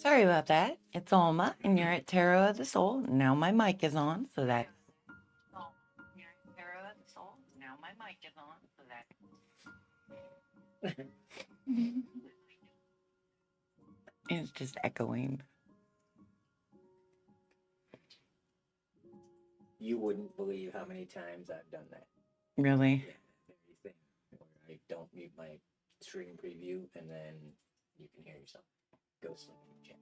Sorry about that. It's Alma, and you're at Tarot of the Soul. Now my mic is on, so that. Tarot of the Soul. Now my mic is on, so that. It's just echoing. You wouldn't believe how many times I've done that. Really? Yeah, that very thing where I don't mute my screen preview and then you can hear yourself. Ghostling in the chat.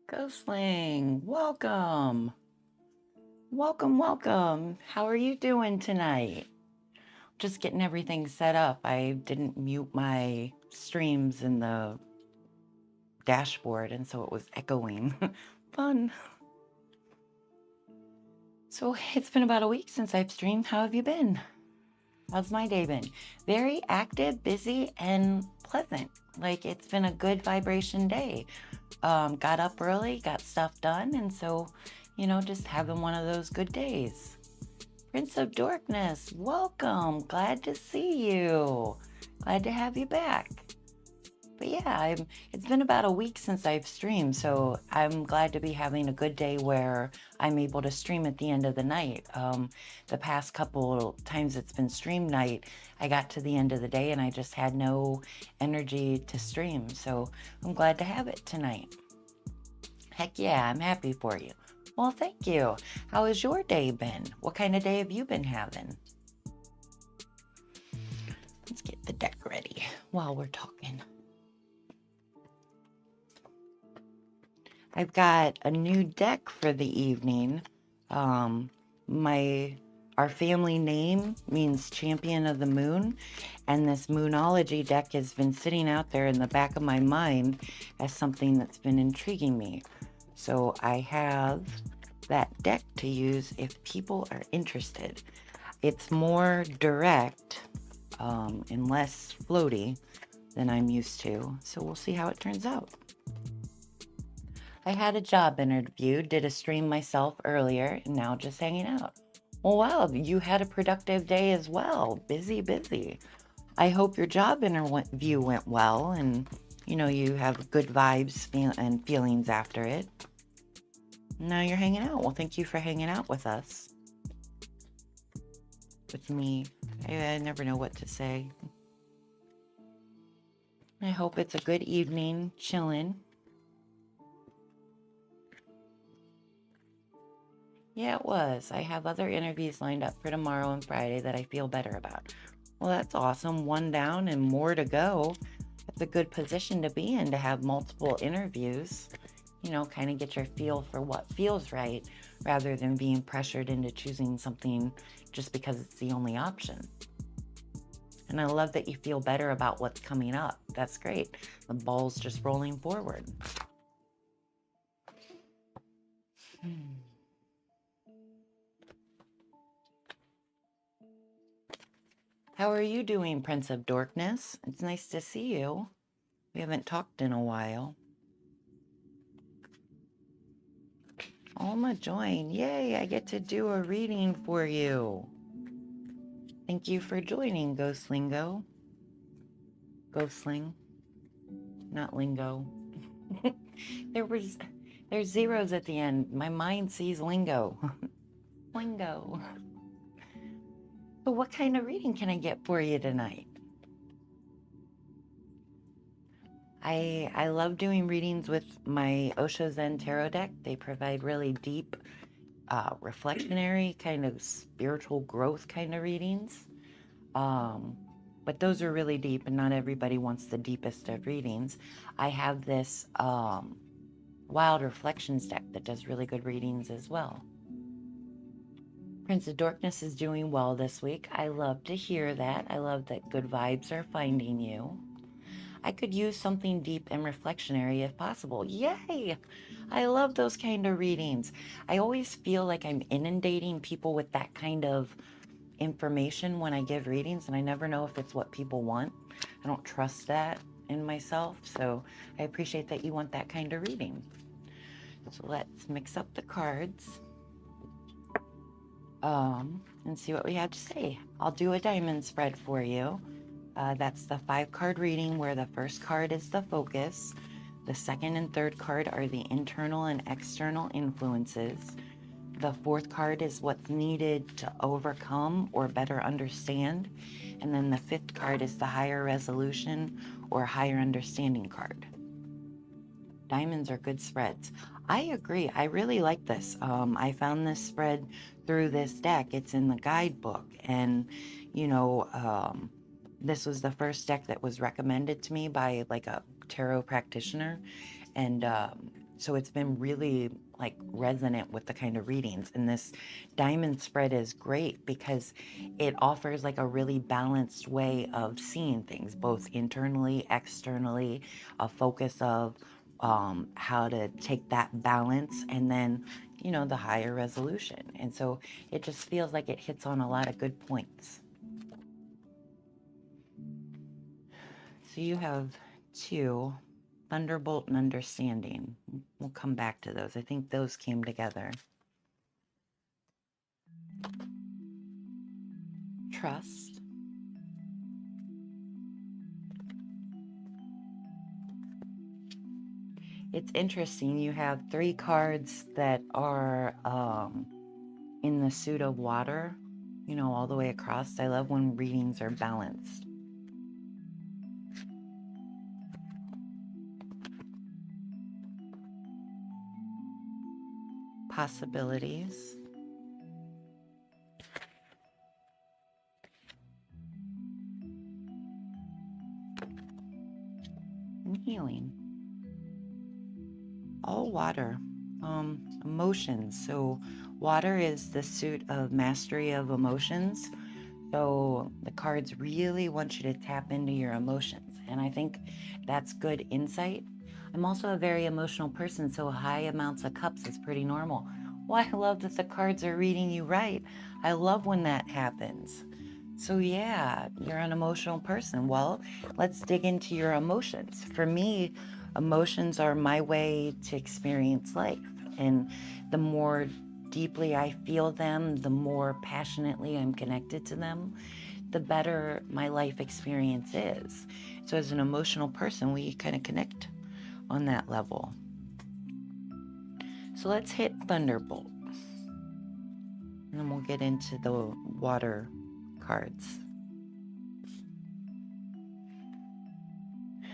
Ghostling, welcome. Welcome. How are you doing tonight? Just getting everything set up. I didn't mute my streams in the dashboard, and so it was echoing. Fun. So it's been about a week since I've streamed. How have you been? How's my day been? Very active, busy, and pleasant. Like, it's been a good vibration day. Got up early, got stuff done, and so, just having one of those good days. Prince of Darkness, welcome. Glad to see you. Glad to have you back. But yeah, it's been about a week since I've streamed, so I'm glad to be having a good day where I'm able to stream at the end of the night. The past couple times it's been stream night, I got to the end of the day and I just had no energy to stream. So I'm glad to have it tonight. Heck yeah, I'm happy for you. Well, thank you. How has your day been? What kind of day have you been having? Let's get the deck ready while we're talking. I've got a new deck for the evening. Our family name means Champion of the Moon, and this Moonology deck has been sitting out there in the back of my mind as something that's been intriguing me. So I have that deck to use if people are interested. It's more direct and less floaty than I'm used to, so we'll see how it turns out. I had a job interview, did a stream myself earlier, and now just hanging out. Well, wow, you had a productive day as well. Busy. I hope your job interview went well and, you have good vibes and feelings after it. Now you're hanging out. Well, thank you for hanging out with us. With me. I never know what to say. I hope it's a good evening, chilling. Yeah, it was. I have other interviews lined up for tomorrow and Friday that I feel better about. Well, that's awesome. One down and more to go. That's a good position to be in, to have multiple interviews. Kind of get your feel for what feels right rather than being pressured into choosing something just because it's the only option. And I love that you feel better about what's coming up. That's great. The ball's just rolling forward. How are you doing, Prince of Darkness? It's nice to see you. We haven't talked in a while. Alma joined. Yay, I get to do a reading for you. Thank you for joining, Ghostlingo. Ghostling, not lingo. There's zeros at the end. My mind sees lingo. Lingo. So what kind of reading can I get for you tonight? I love doing readings with my Osho Zen Tarot deck. They provide really deep, reflectionary, kind of spiritual growth kind of readings. But those are really deep, and not everybody wants the deepest of readings. I have this Wild Reflections deck that does really good readings as well. Prince of Darkness is doing well this week. I love to hear that. I love that good vibes are finding you. I could use something deep and reflectionary if possible. Yay! I love those kind of readings. I always feel like I'm inundating people with that kind of information when I give readings, and I never know if it's what people want. I don't trust that in myself, so I appreciate that you want that kind of reading. So let's mix up the cards and see what we have to say. I'll do a diamond spread for you. That's the 5-card reading where the first card is the focus, The second and third card are the internal and external influences. The fourth card is what's needed to overcome or better understand. And then the fifth card is the higher resolution or higher understanding card. Diamonds are good spreads. I agree. I really like this. I found this spread through this deck. It's in the guidebook. And, you know, this was the first deck that was recommended to me by like a tarot practitioner. And so it's been really like resonant with the kind of readings. And this diamond spread is great because it offers like a really balanced way of seeing things, both internally, externally, a focus of how to take that balance, and then, you know, the higher resolution. And so it just feels like it hits on a lot of good points. So you have two, Thunderbolt and Understanding. We'll come back to those. I think those came together. Trust. It's interesting. You have three cards that are in the suit of water, you know, all the way across. I love when readings are balanced. Possibilities. And healing. All water. Emotions. So water is the suit of mastery of emotions. So the cards really want you to tap into your emotions. And I think that's good insight. I'm also a very emotional person, so high amounts of cups is pretty normal. Well, I love that the cards are reading you right. I love when that happens. So yeah, you're an emotional person. Well, let's dig into your emotions. For me, emotions are my way to experience life. And the more deeply I feel them, the more passionately I'm connected to them, the better my life experience is. So as an emotional person, we kind of connect on that level. So let's hit Thunderbolt. And then we'll get into the water cards.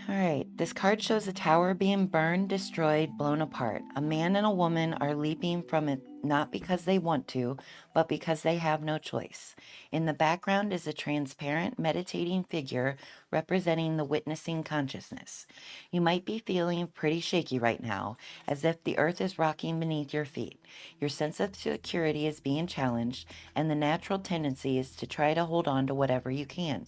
All right, this card shows a tower being burned, destroyed, blown apart. A man and a woman are leaping from it not because they want to, but because they have no choice. In the background is a transparent, meditating figure representing the witnessing consciousness. You might be feeling pretty shaky right now, as if the earth is rocking beneath your feet. Your sense of security is being challenged, and the natural tendency is to try to hold on to whatever you can.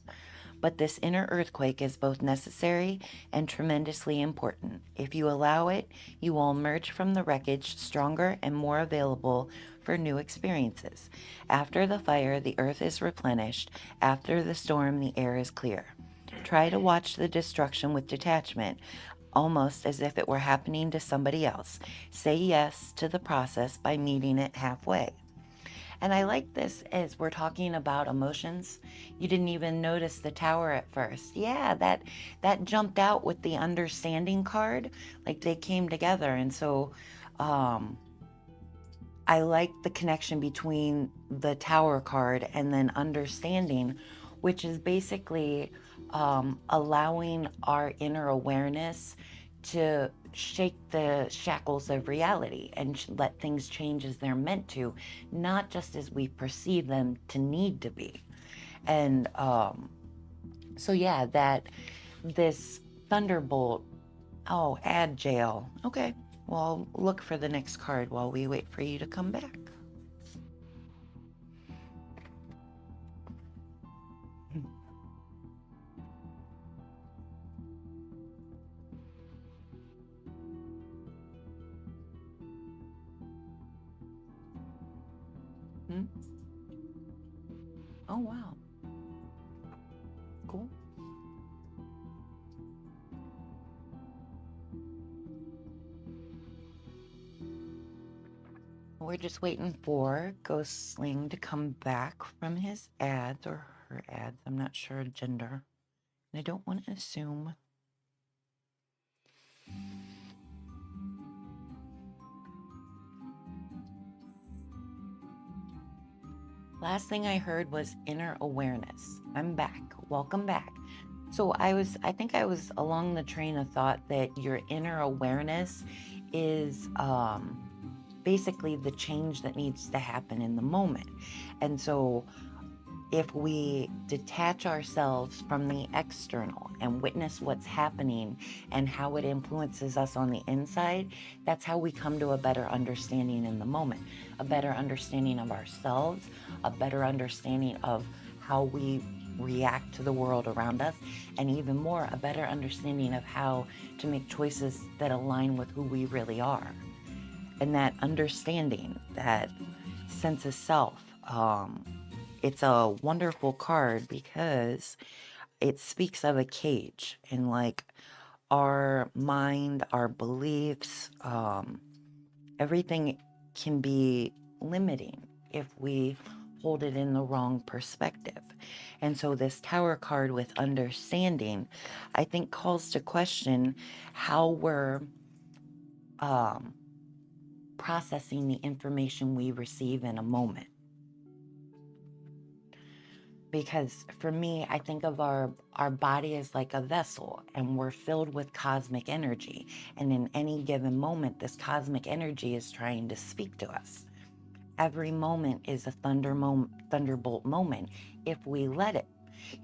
But this inner earthquake is both necessary and tremendously important. If you allow it, you will emerge from the wreckage stronger and more available for new experiences. After the fire, the earth is replenished. After the storm, the air is clear. Try to watch the destruction with detachment, almost as if it were happening to somebody else. Say yes to the process by meeting it halfway. And I like this as we're talking about emotions. You didn't even notice the tower at first. Yeah, that jumped out with the understanding card. Like they came together. And so I like the connection between the tower card and then understanding, which is basically allowing our inner awareness to shake the shackles of reality and let things change as they're meant to, not just as we perceive them to need to be. And so, yeah, that this thunderbolt, oh, add jail. Okay, well, look for the next card while we wait for you to come back. Hmm? Oh, wow. Cool. We're just waiting for Ghost Sling to come back from his ads or her ads. I'm not sure gender. And I don't want to assume. Last thing I heard was inner awareness. I'm back. Welcome back. So I think I was along the train of thought that your inner awareness is basically the change that needs to happen in the moment. And so if we detach ourselves from the external and witness what's happening and how it influences us on the inside, that's how we come to a better understanding in the moment, a better understanding of ourselves, a better understanding of how we react to the world around us, and even more, a better understanding of how to make choices that align with who we really are. And that understanding, that sense of self, it's a wonderful card because it speaks of a cage and like our mind, our beliefs, everything can be limiting if we hold it in the wrong perspective. And so this tower card with understanding, I think calls to question how we're um, processing the information we receive in a moment. Because for me, I think of our body as like a vessel, and we're filled with cosmic energy, and in any given moment this cosmic energy is trying to speak to us. Every moment is a thunderbolt moment if we let it.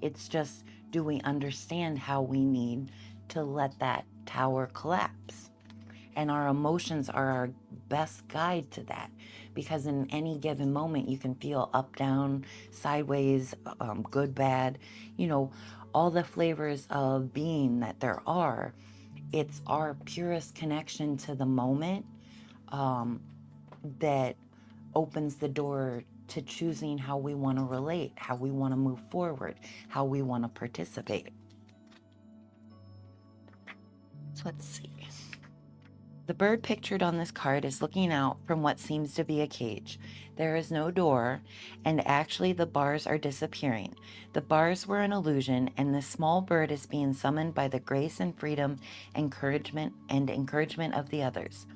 It's just, do we understand how we need to let that tower collapse? And our emotions are our best guide to that, because in any given moment you can feel up, down, sideways, good, bad, you know, all the flavors of being that there are. It's our purest connection to the moment um, that opens the door to choosing how we want to relate, how we want to move forward, how we want to participate. So let's see. The bird pictured on this card is looking out from what seems to be a cage. There is no door, and actually the bars are disappearing. The bars were an illusion, and this small bird is being summoned by the grace and freedom, encouragement of the others.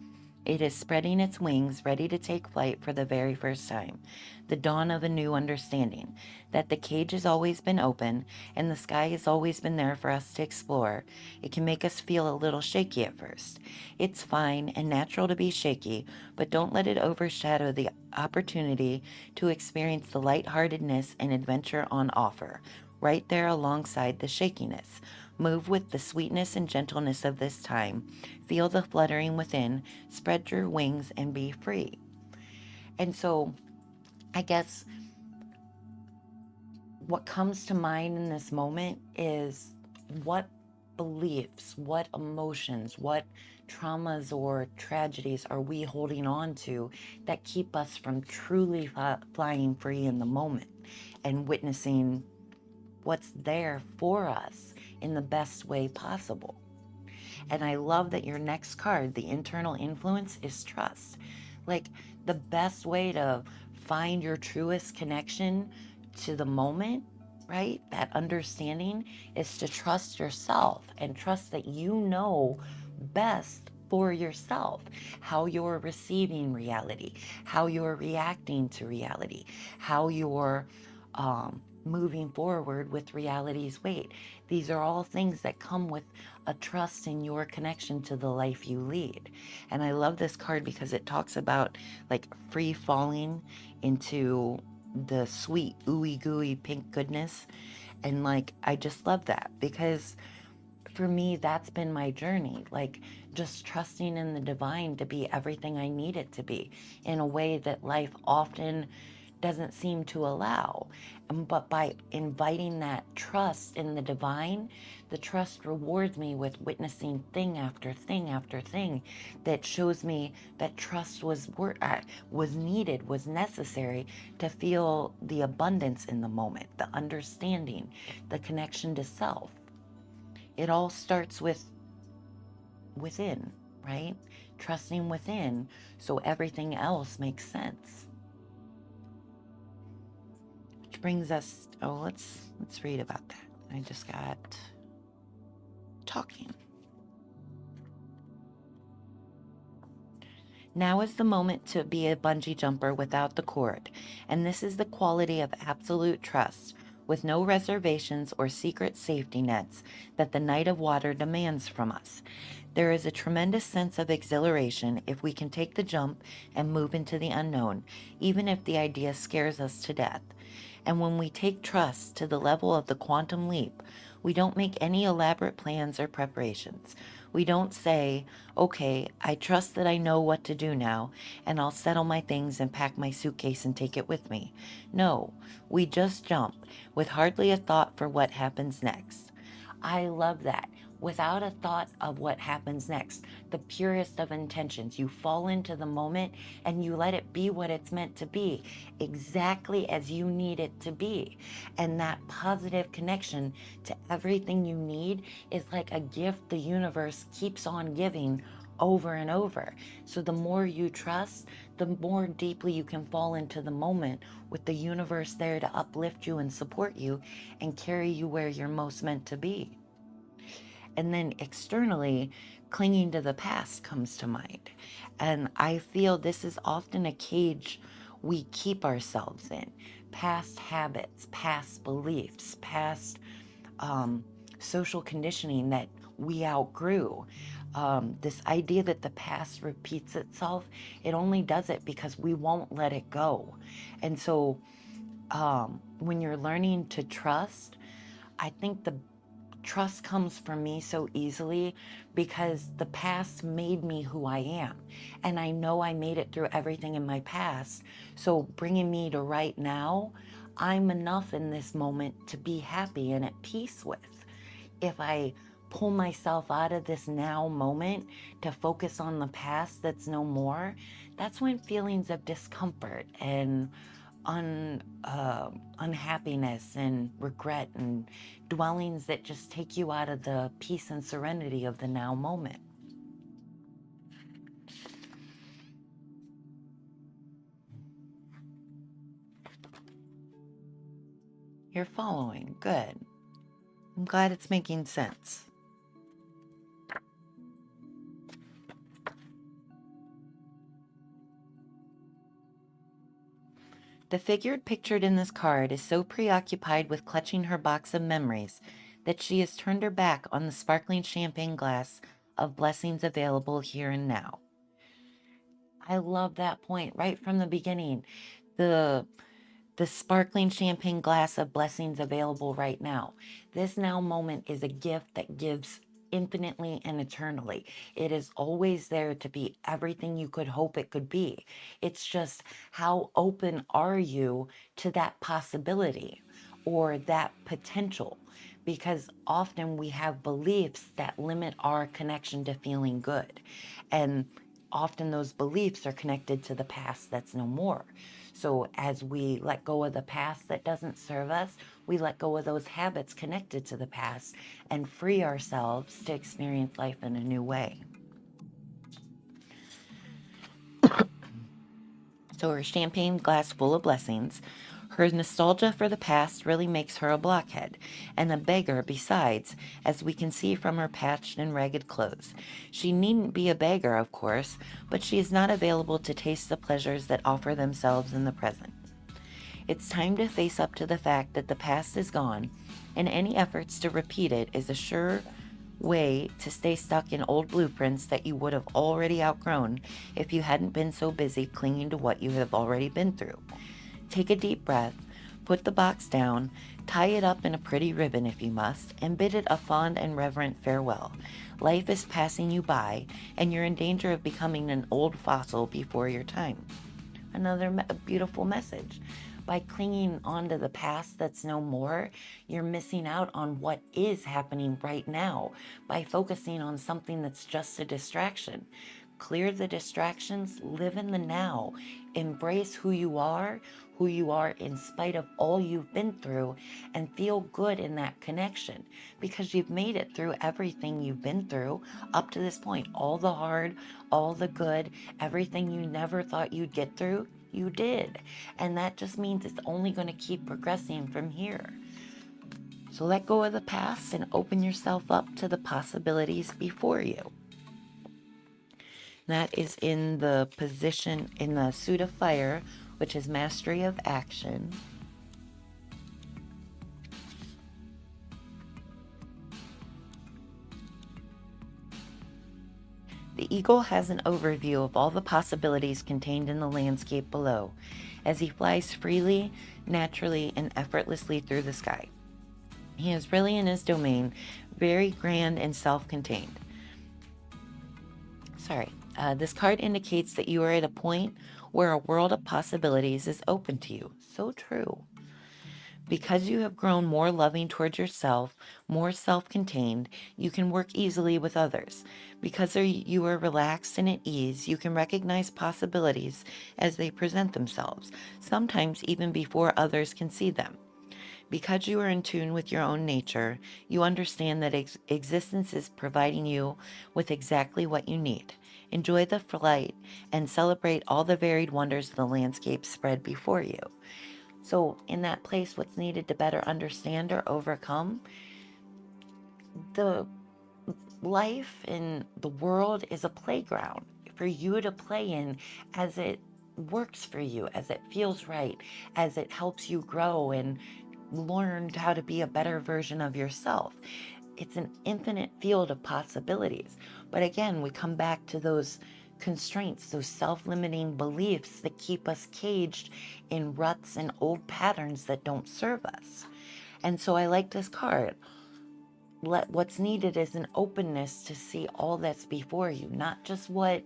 It is spreading its wings, ready to take flight for the very first time. The dawn of a new understanding that the cage has always been open and the sky has always been there for us to explore. It can make us feel a little shaky at first. It's fine and natural to be shaky, but don't let it overshadow the opportunity to experience the lightheartedness and adventure on offer, right there alongside the shakiness. Move with the sweetness and gentleness of this time. Feel the fluttering within. Spread your wings and be free. And so, I guess what comes to mind in this moment is what beliefs, what emotions, what traumas or tragedies are we holding on to that keep us from truly flying free in the moment and witnessing what's there for us in the best way possible. And I love that your next card, the internal influence, is trust. Like the best way to find your truest connection to the moment, right? That understanding is to trust yourself and trust that you know best for yourself how you're receiving reality, how you're reacting to reality, how you're moving forward with reality's weight. These are all things that come with a trust in your connection to the life you lead. And I love this card because it talks about like free falling into the sweet, ooey gooey pink goodness. And like, I just love that because for me, that's been my journey. Like, just trusting in the divine to be everything I need it to be in a way that life often doesn't seem to allow. But by inviting that trust in the divine, the trust rewards me with witnessing thing after thing after thing that shows me that trust was needed, was necessary to feel the abundance in the moment, the understanding, the connection to self. It all starts with within, right? Trusting within so everything else makes sense. Which brings us, oh, let's read about that. I just got talking. Now is the moment to be a bungee jumper without the cord, and this is the quality of absolute trust, with no reservations or secret safety nets that the night of water demands from us. There is a tremendous sense of exhilaration if we can take the jump and move into the unknown, even if the idea scares us to death. And when we take trust to the level of the quantum leap, we don't make any elaborate plans or preparations. We don't say, okay, I trust that I know what to do now, and I'll settle my things and pack my suitcase and take it with me. No, we just jump, with hardly a thought for what happens next. I love that. Without a thought of what happens next, the purest of intentions, you fall into the moment and you let it be what it's meant to be, exactly as you need it to be. And that positive connection to everything you need is like a gift the universe keeps on giving over and over. So the more you trust, the more deeply you can fall into the moment with the universe there to uplift you and support you and carry you where you're most meant to be. And then externally, clinging to the past comes to mind. And I feel this is often a cage we keep ourselves in. Past habits, past beliefs, past um, social conditioning that we outgrew. This idea that the past repeats itself, it only does it because we won't let it go. And so when you're learning to trust, I think the trust comes from me so easily because the past made me who I am. And I know I made it through everything in my past. So bringing me to right now, I'm enough in this moment to be happy and at peace with. If I pull myself out of this now moment to focus on the past that's no more, that's when feelings of discomfort and unhappiness and regret and dwellings that just take you out of the peace and serenity of the now moment. You're following. Good. I'm glad it's making sense. The figure pictured in this card is so preoccupied with clutching her box of memories that she has turned her back on the sparkling champagne glass of blessings available here and now. I love that point right from the beginning. The the sparkling champagne glass of blessings available right now. This now moment is a gift that gives infinitely and eternally. It is always there to be everything you could hope it could be. It's just how open are you to that possibility or that potential? Because often we have beliefs that limit our connection to feeling good. And often those beliefs are connected to the past that's no more. So as we let go of the past that doesn't serve us, we let go of those habits connected to the past and free ourselves to experience life in a new way. So her champagne glass full of blessings. Her nostalgia for the past really makes her a blockhead, and a beggar besides, as we can see from her patched and ragged clothes. She needn't be a beggar, of course, but she is not available to taste the pleasures that offer themselves in the present. It's time to face up to the fact that the past is gone, and any efforts to repeat it is a sure way to stay stuck in old blueprints that you would have already outgrown if you hadn't been so busy clinging to what you have already been through. Take a deep breath, put the box down, tie it up in a pretty ribbon if you must, and bid it a fond and reverent farewell. Life is passing you by, and you're in danger of becoming an old fossil before your time. Another beautiful message. By clinging on to the past that's no more, you're missing out on what is happening right now by focusing on something that's just a distraction. Clear the distractions, live in the now, embrace who you are in spite of all you've been through, and feel good in that connection because you've made it through everything you've been through up to this point. All the hard, all the good, everything you never thought you'd get through, you did. And that just means it's only going to keep progressing from here. So let go of the past and open yourself up to the possibilities before you. That is in the position, in the suit of fire, which is mastery of action. The eagle has an overview of all the possibilities contained in the landscape below, as he flies freely, naturally, and effortlessly through the sky. He is really in his domain, very grand and self-contained. This card indicates that you are at a point where a world of possibilities is open to you. So true. Because you have grown more loving towards yourself, more self-contained, you can work easily with others. Because you are relaxed and at ease, you can recognize possibilities as they present themselves, sometimes even before others can see them. Because you are in tune with your own nature, you understand that existence is providing you with exactly what you need. Enjoy the flight and celebrate all the varied wonders of the landscape spread before you. So, in that place, what's needed to better understand or overcome? The life in the world is a playground for you to play in as it works for you, as it feels right, as it helps you grow and learn how to be a better version of yourself. It's an infinite field of possibilities. But again, we come back to those constraints, those self-limiting beliefs that keep us caged in ruts and old patterns that don't serve us. And so I like this card. What's needed is an openness to see all that's before you, not just what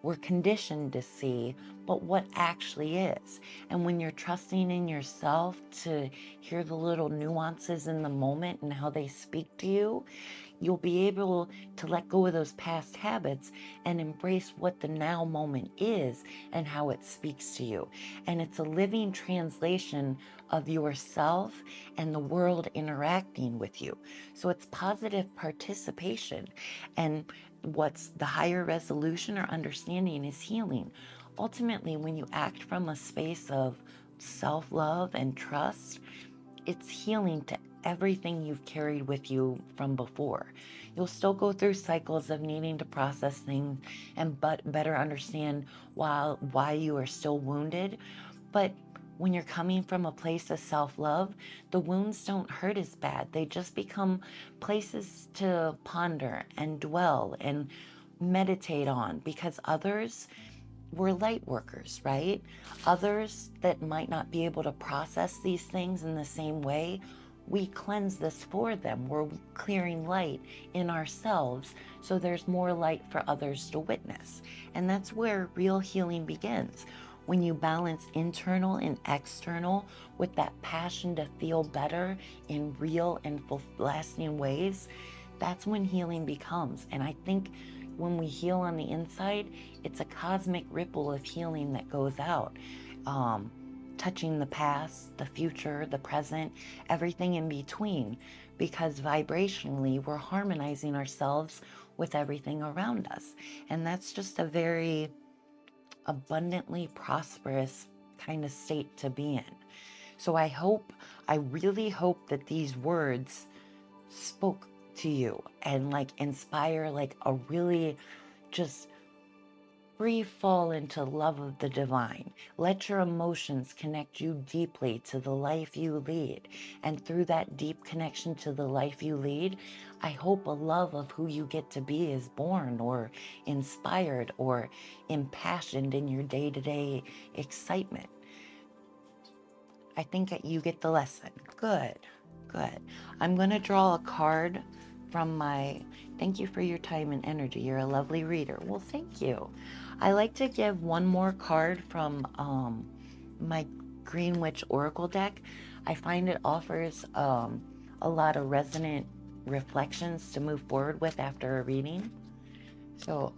we're conditioned to see, but what actually is. And when you're trusting in yourself to hear the little nuances in the moment and how they speak to you, you'll be able to let go of those past habits and embrace what the now moment is and how it speaks to you. And it's a living translation of yourself and the world interacting with you. So it's positive participation. And what's the higher resolution or understanding is healing. Ultimately, when you act from a space of self-love and trust, it's healing to everything you've carried with you from before. You'll still go through cycles of needing to process things and better understand why you are still wounded. But when you're coming from a place of self-love, the wounds don't hurt as bad. They just become places to ponder and dwell and meditate on, because others we're light workers, right? Others that might not be able to process these things in the same way, we cleanse this for them. We're clearing light in ourselves so there's more light for others to witness. And that's where real healing begins. When you balance internal and external with that passion to feel better in real and lasting ways, that's when healing becomes. And I think when we heal on the inside, it's a cosmic ripple of healing that goes out, touching the past, the future, the present, everything in between, because vibrationally we're harmonizing ourselves with everything around us. And that's just a very abundantly prosperous kind of state to be in. So I really hope that these words spoke to you and like inspire like a really just free fall into love of the divine. Let your emotions connect you deeply to the life you lead. And through that deep connection to the life you lead, I hope a love of who you get to be is born or inspired or impassioned in your day-to-day excitement. I think that you get the lesson. Good, good. I'm going to draw a card from my, thank you for your time and energy. You're a lovely reader. Well, thank you. I like to give one more card from my Green Witch Oracle deck. I find it offers a lot of resonant reflections to move forward with after a reading. So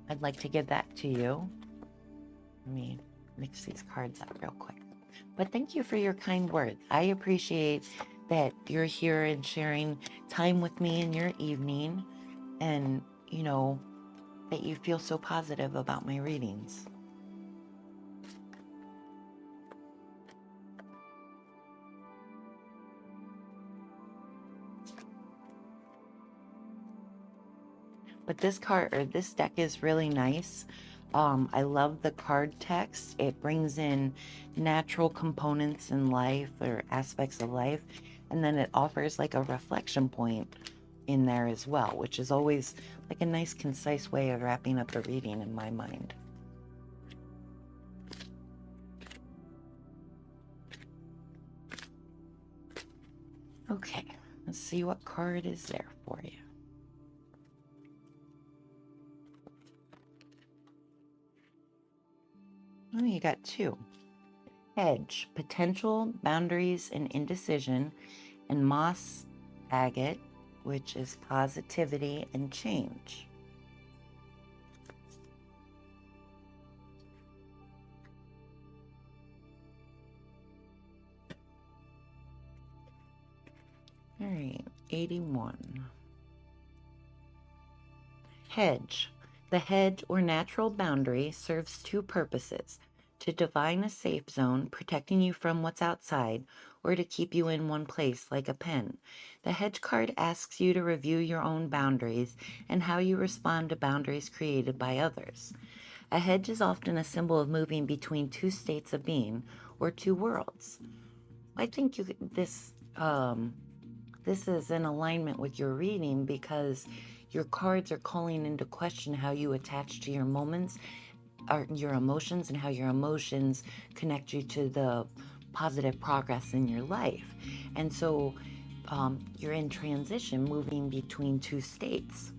I'd like to give that to you. Let me mix these cards up real quick. But thank you for your kind words. I appreciate that you're here and sharing time with me in your evening, and, you know, that you feel so positive about my readings. But this card or this deck is really nice. I love the card text. It brings in natural components in life or aspects of life, and then it offers like a reflection point in there as well, which is always like a nice, concise way of wrapping up a reading in my mind. Okay, let's see what card is there for you. Oh, you got two. Hedge, potential, boundaries, and indecision, and moss agate, which is positivity and change. All right, 81. Hedge. The hedge or natural boundary serves two purposes: to define a safe zone, protecting you from what's outside, or to keep you in one place like a pen. The hedge card asks you to review your own boundaries and how you respond to boundaries created by others. A hedge is often a symbol of moving between two states of being or two worlds. I think this is in alignment with your reading because your cards are calling into question how you attach to your moments or your emotions and how your emotions connect you to the positive progress in your life. And so you're in transition, moving between two states.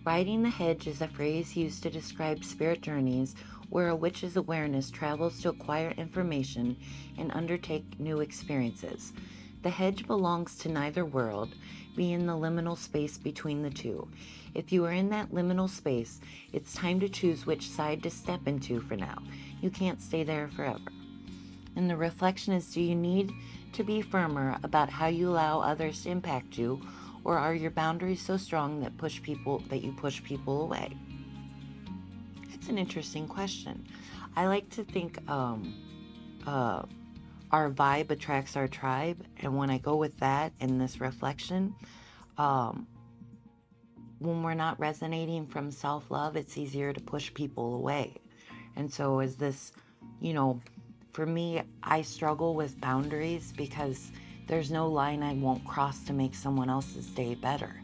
Riding the hedge is a phrase used to describe spirit journeys where a witch's awareness travels to acquire information and undertake new experiences. The hedge belongs to neither world, being the liminal space between the two. If you are in that liminal space, it's time to choose which side to step into for now. You can't stay there forever. And the reflection is, do you need to be firmer about how you allow others to impact you, or are your boundaries so strong that you push people away? It's an interesting question. I like to think uh, our vibe attracts our tribe, and when I go with that in this reflection, um, when we're not resonating from self-love, it's easier to push people away. And so is this, you know, for me, I struggle with boundaries because there's no line I won't cross to make someone else's day better.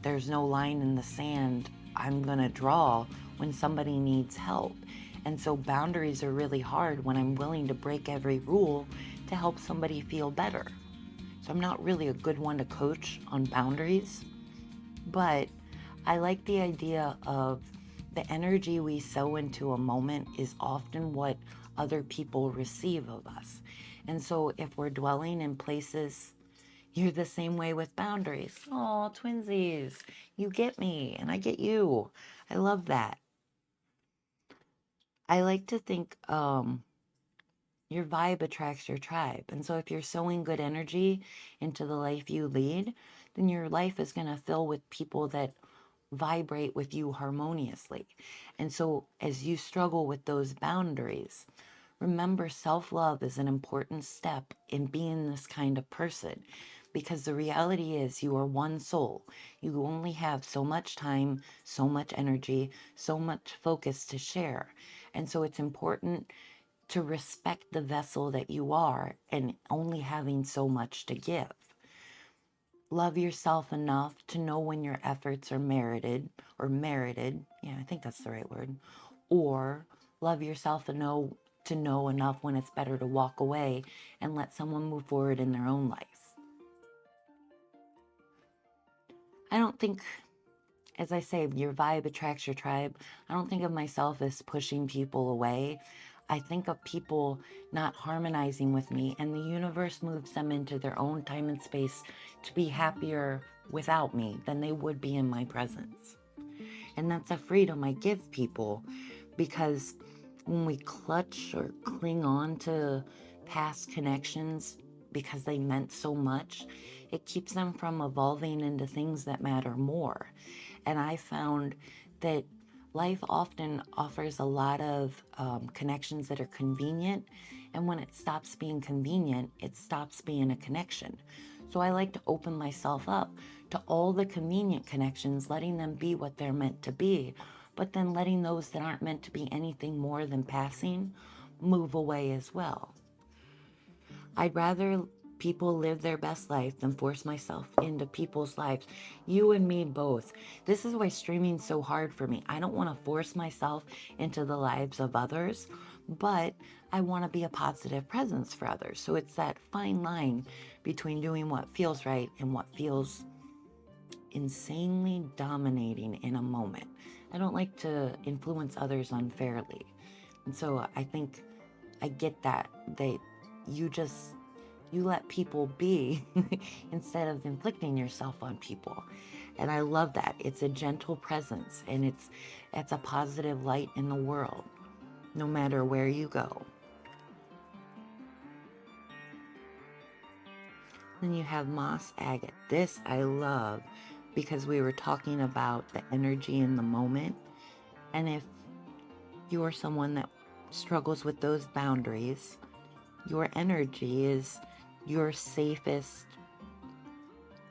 There's no line in the sand I'm going to draw when somebody needs help. And so boundaries are really hard when I'm willing to break every rule to help somebody feel better. So I'm not really a good one to coach on boundaries, but I like the idea of the energy we sow into a moment is often what other people receive of us. And so if we're dwelling in places, you're the same way with boundaries. Oh, twinsies, you get me and I get you. I love that. I like to think your vibe attracts your tribe. And so if you're sowing good energy into the life you lead, then your life is going to fill with people that vibrate with you harmoniously. And so as you struggle with those boundaries, remember self-love is an important step in being this kind of person, because the reality is you are one soul. You only have so much time, so much energy, so much focus to share. And so it's important to respect the vessel that you are and only having so much to give. Love yourself enough to know when your efforts are merited. Yeah, I think that's the right word. Or love yourself to know enough when it's better to walk away and let someone move forward in their own life. I don't think, as I say, your vibe attracts your tribe. I don't think of myself as pushing people away. I think of people not harmonizing with me, and the universe moves them into their own time and space to be happier without me than they would be in my presence. And that's a freedom I give people, because when we clutch or cling on to past connections because they meant so much, it keeps them from evolving into things that matter more. And I found that life often offers a lot of connections that are convenient And when it stops being convenient, it stops being a connection. So I like to open myself up to all the convenient connections, letting them be what they're meant to be, but then letting those that aren't meant to be anything more than passing move away as well. I'd rather people live their best life than force myself into people's lives. You and me both. This is why streaming's so hard for me. I don't want to force myself into the lives of others, but I want to be a positive presence for others. So it's that fine line between doing what feels right and what feels insanely dominating in a moment. I don't like to influence others unfairly. And so I think I get that. You just you let people be instead of inflicting yourself on people. And I love that. It's a gentle presence and it's a positive light in the world, no matter where you go. Then you have moss agate. This I love because we were talking about the energy in the moment. And if you're someone that struggles with those boundaries, your energy is your safest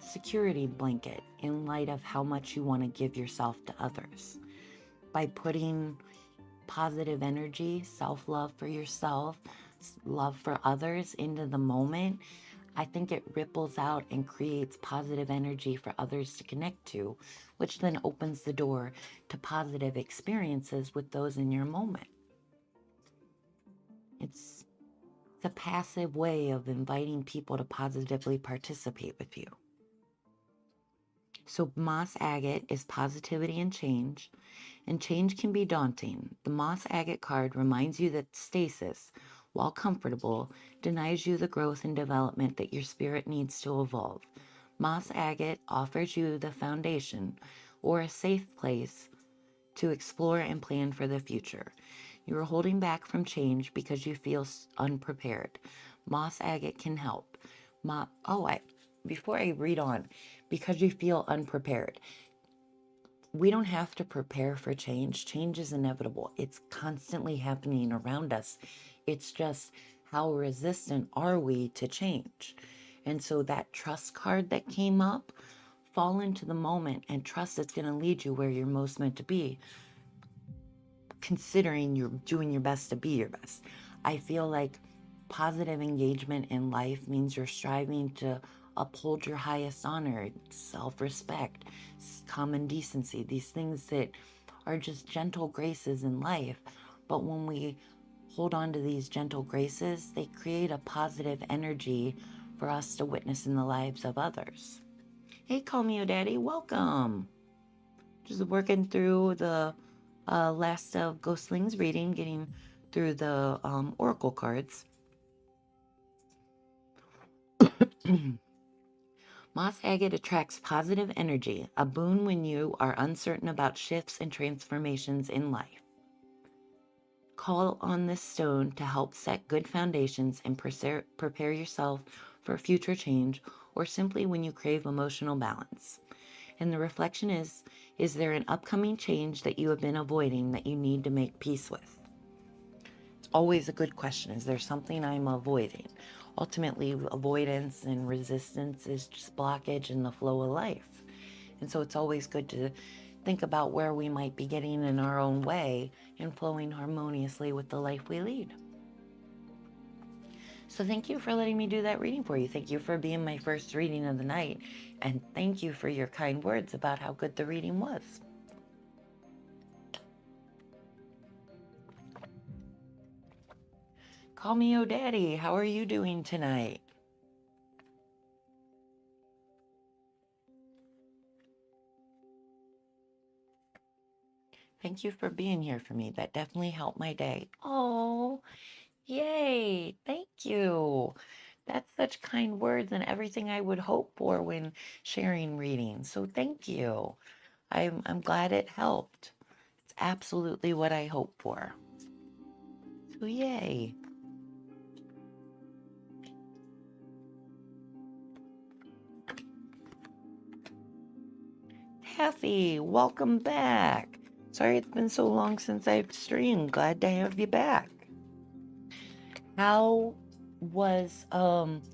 security blanket in light of how much you want to give yourself to others. By putting positive energy, self love for yourself, love for others into the moment, I think it ripples out and creates positive energy for others to connect to, which then opens the door to positive experiences with those in your moment. It's a passive way of inviting people to positively participate with you. So, moss agate is positivity and change can be daunting. The moss agate card reminds you that stasis, while comfortable, denies you the growth and development that your spirit needs to evolve. Moss agate offers you the foundation or a safe place to explore and plan for the future. You are holding back from change because you feel unprepared. Moss agate can help. Before I read on, because you feel unprepared. We don't have to prepare for change. Change is inevitable. It's constantly happening around us. It's just how resistant are we to change? And so that trust card that came up, fall into the moment and trust it's going to lead you where you're most meant to be, considering you're doing your best to be your best. I feel like positive engagement in life means you're striving to uphold your highest honor, self respect, common decency, these things that are just gentle graces in life. But when we hold on to these gentle graces, they create a positive energy for us to witness in the lives of others. Hey, Call Me Your Daddy, welcome. Just working through the last of Ghostling's reading, getting through the oracle cards. Moss agate attracts positive energy, a boon when you are uncertain about shifts and transformations in life. Call on this stone to help set good foundations and prepare yourself for future change, or simply when you crave emotional balance. And the reflection is there an upcoming change that you have been avoiding that you need to make peace with? It's always a good question. Is there something I'm avoiding? Ultimately, avoidance and resistance is just blockage in the flow of life. And so it's always good to think about where we might be getting in our own way and flowing harmoniously with the life we lead. So thank you for letting me do that reading for you. Thank you for being my first reading of the night. And thank you for your kind words about how good the reading was. Call me Daddy. How are you doing tonight? Thank you for being here for me. That definitely helped my day. Oh, yay. Thank you. That's such kind words and everything I would hope for when sharing readings. So thank you. I'm glad it helped. It's absolutely what I hope for. So yay. Taffy, welcome back. Sorry it's been so long since I've streamed. Glad to have you back. How was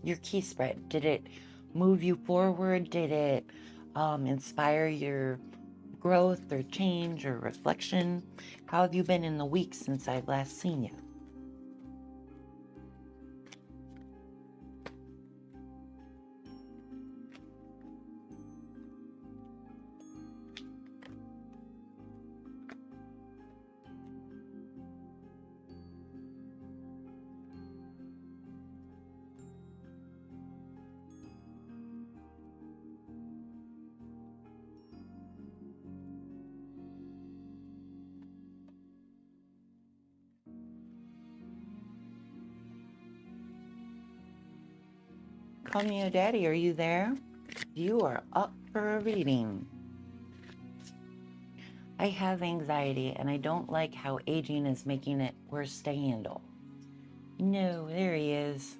your key spread? Did it move you forward? Did it inspire your growth or change or reflection? How have you been in the week since I've last seen you? Call me a daddy, are you there? You are up for a reading. I have anxiety and I don't like how aging is making it worse to handle. No, there he is.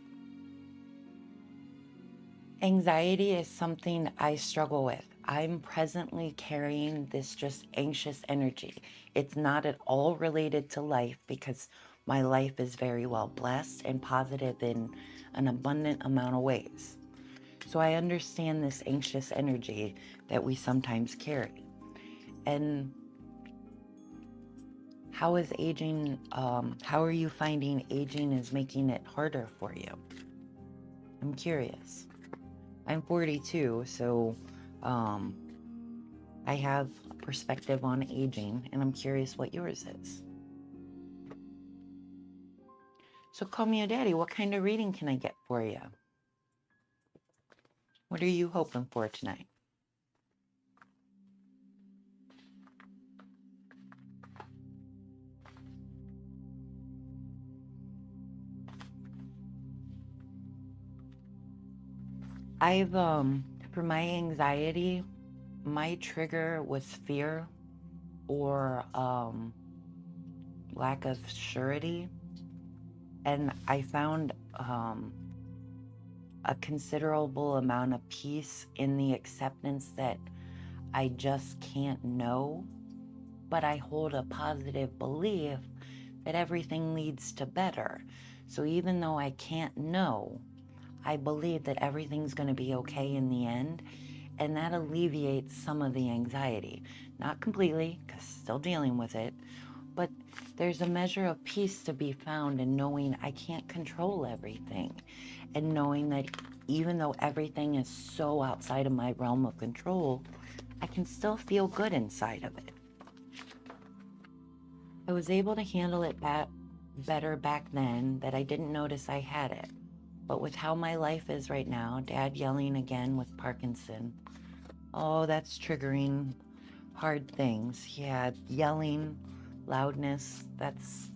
Anxiety is something I struggle with. I'm presently carrying this just anxious energy. It's not at all related to life because my life is very well blessed and positive in an abundant amount of ways. So I understand this anxious energy that we sometimes carry. And how is aging, how are you finding aging is making it harder for you? I'm curious. I'm 42, so I have a perspective on aging, and I'm curious what yours is. So call me a daddy. What kind of reading can I get for you? What are you hoping for tonight? I've, for my anxiety, my trigger was fear or lack of surety. And I found a considerable amount of peace in the acceptance that I just can't know, but I hold a positive belief that everything leads to better. So even though I can't know, I believe that everything's going to be okay in the end, and that alleviates some of the anxiety. Not completely, because still dealing with it, but there's a measure of peace to be found in knowing I can't control everything, and knowing that even though everything is so outside of my realm of control, I can still feel good inside of it. I was able to handle it better back then that I didn't notice I had it. But with how my life is right now, Dad yelling again with Parkinson, oh, that's triggering hard things. Yeah, yelling, loudness, that's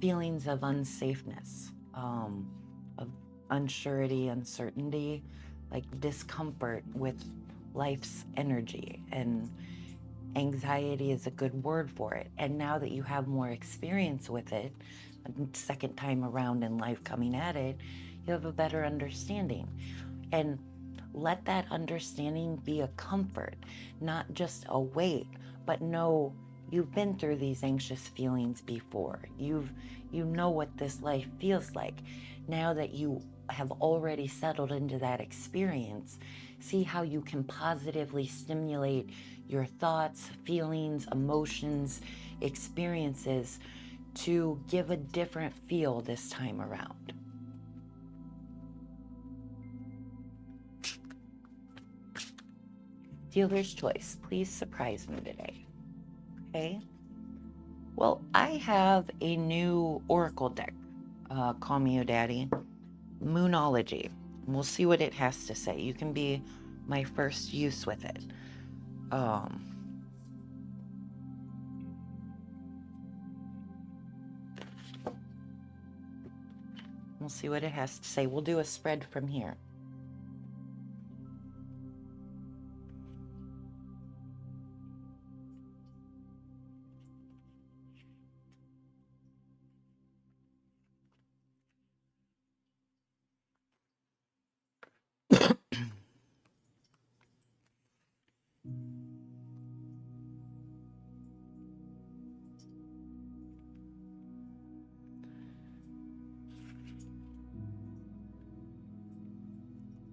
feelings of unsafeness, of unsurety, uncertainty, like discomfort with life's energy. And anxiety is a good word for it. And now that you have more experience with it, a second time around in life coming at it, you have a better understanding. And let that understanding be a comfort, not just a weight, but know you've been through these anxious feelings before. You know what this life feels like. Now that you have already settled into that experience, see how you can positively stimulate your thoughts, feelings, emotions, experiences to give a different feel this time around. Dealer's choice, please surprise me today. Okay. Well, I have a new Oracle deck, Call Me Your Daddy, Moonology. We'll see what it has to say. You can be my first use with it. We'll see what it has to say. We'll do a spread from here.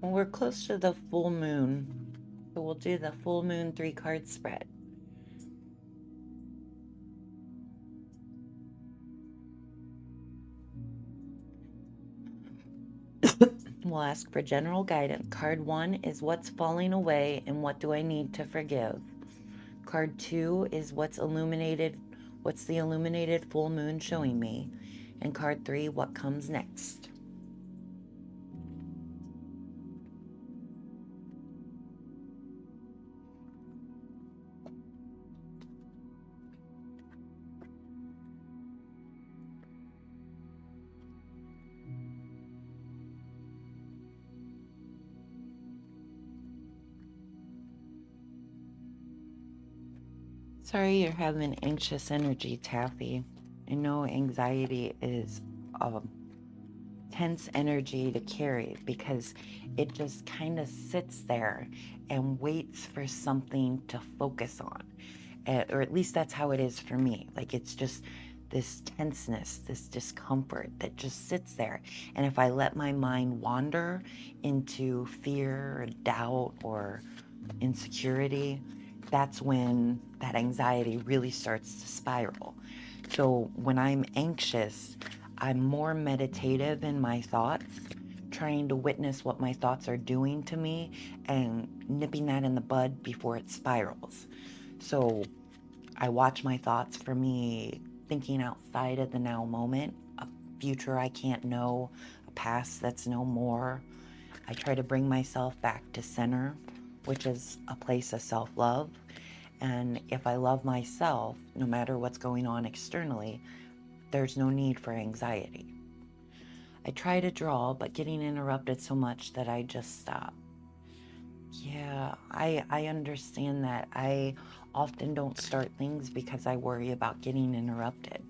Well, we're close to the full moon, so we'll do the full moon 3-card spread. We'll ask for general guidance. Card 1 is what's falling away and what do I need to forgive. Card 2 is what's the illuminated full moon showing me. And card 3, what comes next. Sorry you're having anxious energy, Taffy. I know anxiety is a tense energy to carry because it just kind of sits there and waits for something to focus on. Or at least that's how it is for me. Like it's just this tenseness, this discomfort that just sits there. And if I let my mind wander into fear or doubt or insecurity, that's when that anxiety really starts to spiral. So when I'm anxious, I'm more meditative in my thoughts, trying to witness what my thoughts are doing to me and nipping that in the bud before it spirals. So I watch my thoughts for me thinking outside of the now moment, a future I can't know, a past that's no more. I try to bring myself back to center, which is a place of self love. And if I love myself, no matter what's going on externally, there's no need for anxiety. I try to draw, but getting interrupted so much that I just stop. Yeah, I understand that. I often don't start things because I worry about getting interrupted.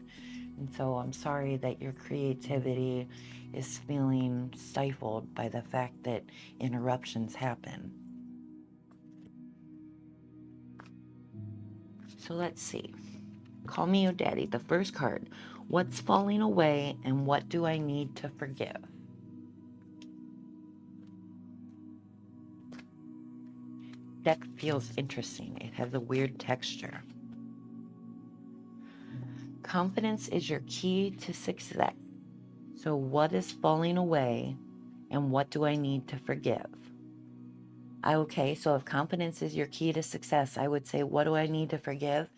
And so I'm sorry that your creativity is feeling stifled by the fact that interruptions happen. So let's see. Call me your daddy. The first card. What's falling away and what do I need to forgive? Deck feels interesting. It has a weird texture. Confidence is your key to success. So what is falling away and what do I need to forgive? Okay, so if confidence is your key to success, I would say, what do I need to forgive?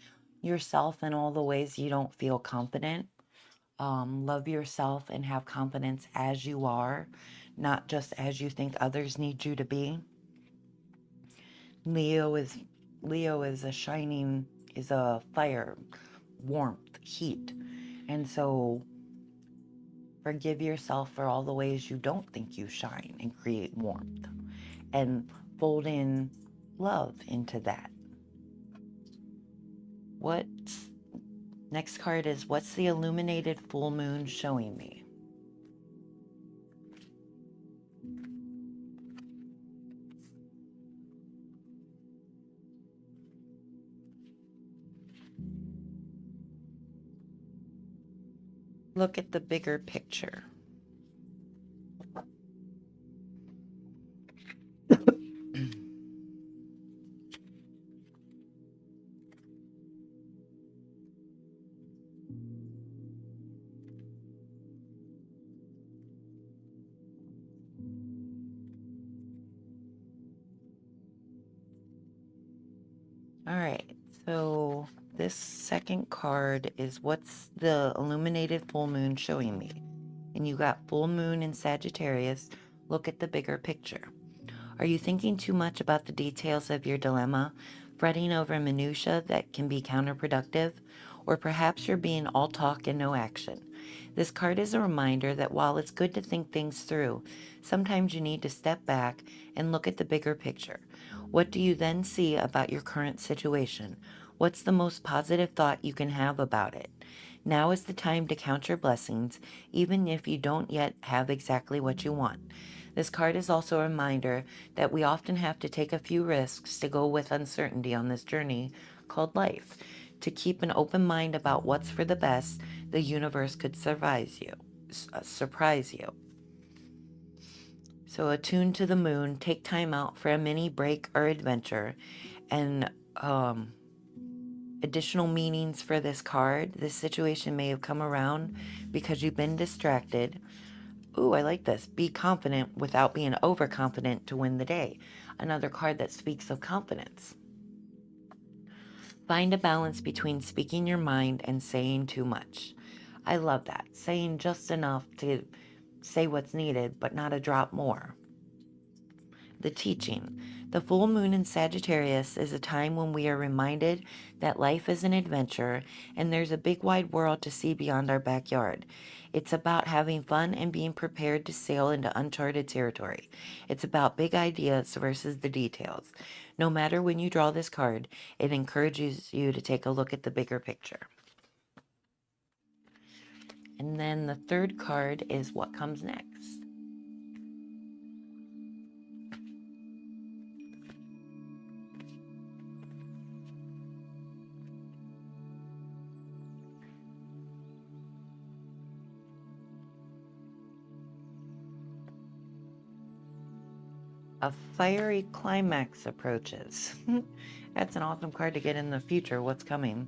Yourself in all the ways you don't feel confident. Love yourself and have confidence as you are, not just as you think others need you to be. Leo is Leo is a fire, warmth, heat. And so forgive yourself for all the ways you don't think you shine and create warmth. And fold in love into that. What's Next card is what's the illuminated full moon showing me? Look at the bigger picture. All right, so this second card is what's the illuminated full moon showing me? And you got full moon in Sagittarius. Look at the bigger picture. Are you thinking too much about the details of your dilemma, fretting over minutiae that can be counterproductive? Or perhaps you're being all talk and no action. This card is a reminder that while it's good to think things through, sometimes you need to step back and look at the bigger picture. What do you then see about your current situation? What's the most positive thought you can have about it? Now is the time to count your blessings, even if you don't yet have exactly what you want. This card is also a reminder that we often have to take a few risks to go with uncertainty on this journey called life. To keep an open mind about what's for the best, the universe could surprise you. So So attune to the moon, take time out for a mini break or adventure. And additional meanings for this card. This situation may have come around because you've been distracted. Ooh, I like this. Be confident without being overconfident to win the day. Another card that speaks of confidence. Find a balance between speaking your mind and saying too much. I love that. Saying just enough to say what's needed, but not a drop more. The teaching. The full moon in Sagittarius is a time when we are reminded that life is an adventure and there's a big wide world to see beyond our backyard. It's about having fun and being prepared to sail into uncharted territory. It's about big ideas versus the details. No matter when you draw this card, it encourages you to take a look at the bigger picture. And then the third card is what comes next. A fiery climax approaches. That's an awesome card to get in the future. What's coming?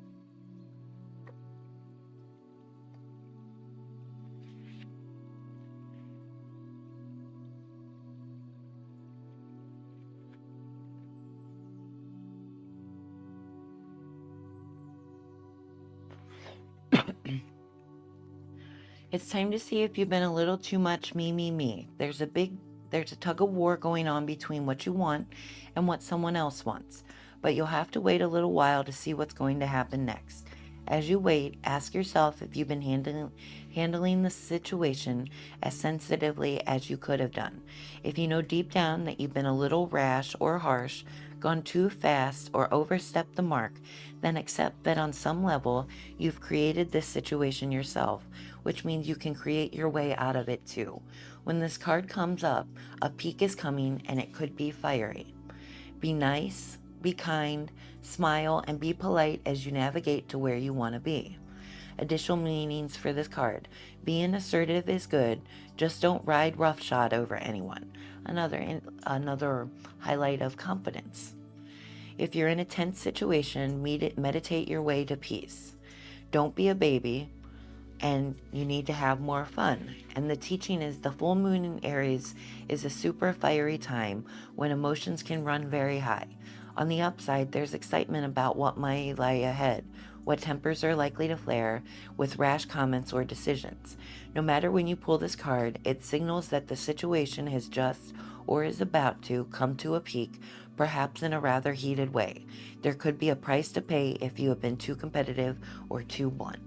It's time to see if you've been a little too much me. There's a tug of war going on between what you want and what someone else wants, but you'll have to wait a little while to see what's going to happen next. As you wait, ask yourself if you've been handling the situation as sensitively as you could have done. If you know deep down that you've been a little rash or harsh, gone too fast, or overstepped the mark, then accept that on some level you've created this situation yourself, which means you can create your way out of it too. When this card comes up, a peak is coming and it could be fiery. Be nice, be kind, smile, and be polite as you navigate to where you want to be. Additional meanings for this card. Being assertive is good, just don't ride roughshod over anyone. Another highlight of confidence. If you're in a tense situation, meditate your way to peace. Don't be a baby, and you need to have more fun. And the teaching is the full moon in Aries is a super fiery time when emotions can run very high. On the upside, there's excitement about what might lie ahead, what tempers are likely to flare with rash comments or decisions. No matter when you pull this card, it signals that the situation has just or is about to come to a peak, perhaps in a rather heated way. There could be a price to pay if you have been too competitive or too blunt.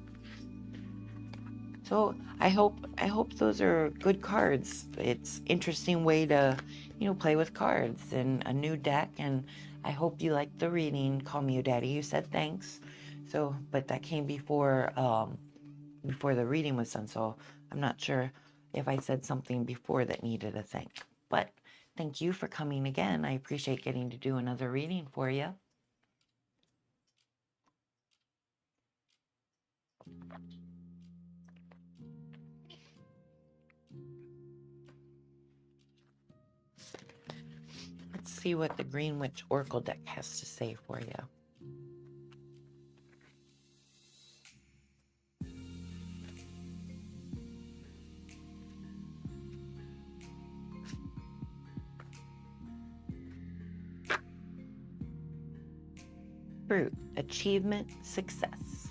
So I hope those are good cards. It's interesting way to, play with cards and a new deck. And I hope you liked the reading. Call me your daddy. You said thanks. So, but that came before the reading was done. So I'm not sure if I said something before that needed a thank. But thank you for coming again. I appreciate getting to do another reading for you. Let's see what the Green Witch Oracle deck has to say for you. Fruit, achievement, success.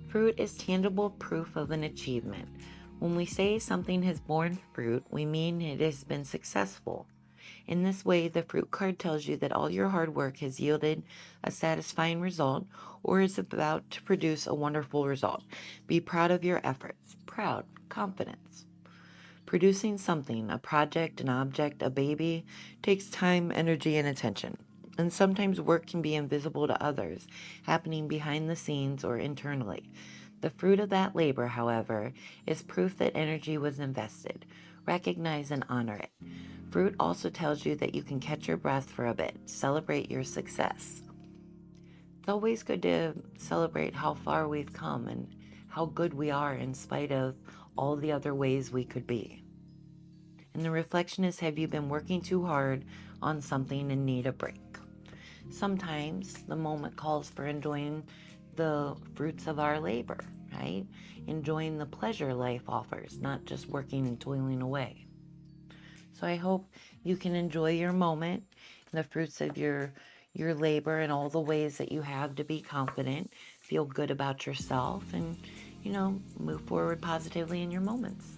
Fruit is tangible proof of an achievement. When we say something has borne fruit, we mean it has been successful. In this way, the fruit card tells you that all your hard work has yielded a satisfying result or is about to produce a wonderful result. Be proud of your efforts. Proud, confidence. Producing something, a project, an object, a baby, takes time, energy, and attention. And sometimes work can be invisible to others, happening behind the scenes or internally. The fruit of that labor, however, is proof that energy was invested. Recognize and honor it. Fruit also tells you that you can catch your breath for a bit. Celebrate your success. It's always good to celebrate how far we've come and how good we are in spite of all the other ways we could be. And the reflection is, have you been working too hard on something and need a break? Sometimes the moment calls for enjoying the fruits of our labor, right? Enjoying the pleasure life offers, not just working and toiling away. So I hope you can enjoy your moment, the fruits of your labor and all the ways that you have to be confident, feel good about yourself, and move forward positively in your moments.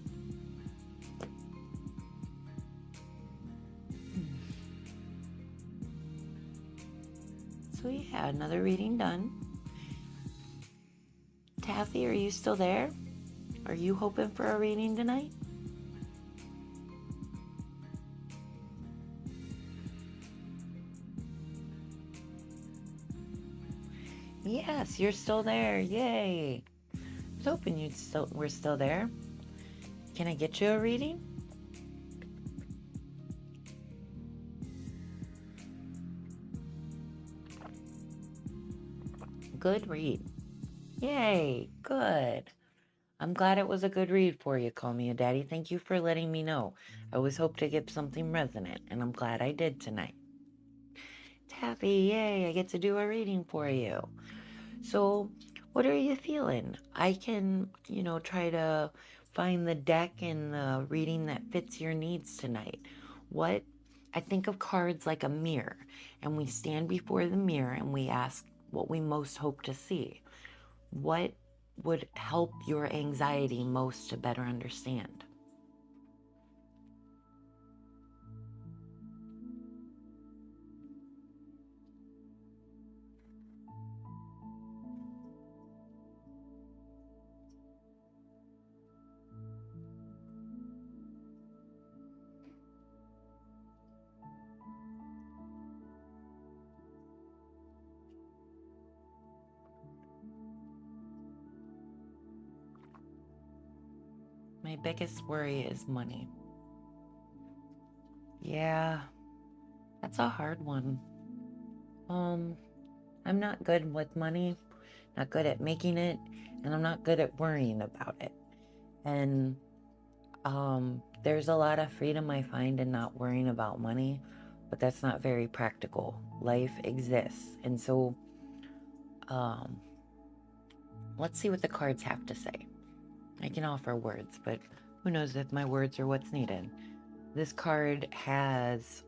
So yeah, another reading done. Taffy, are you still there? Are you hoping for a reading tonight? Yes, you're still there. Yay. I was hoping we're still there. Can I get you a reading? Good read. Yay, good. I'm glad it was a good read for you, Call Me a Daddy. Thank you for letting me know. I always hope to get something resonant, and I'm glad I did tonight. Taffy, yay, I get to do a reading for you. So, what are you feeling? I can, try to find the deck and the reading that fits your needs tonight. I think of cards like a mirror, and we stand before the mirror and we ask what we most hope to see. What would help your anxiety most to better understand? My biggest worry is money. Yeah, that's a hard one. I'm not good with money, not good at making it, and I'm not good at worrying about it. And there's a lot of freedom I find in not worrying about money, but that's not very practical. Life exists. And so let's see what the cards have to say. I can offer words, but who knows if my words are what's needed. This card has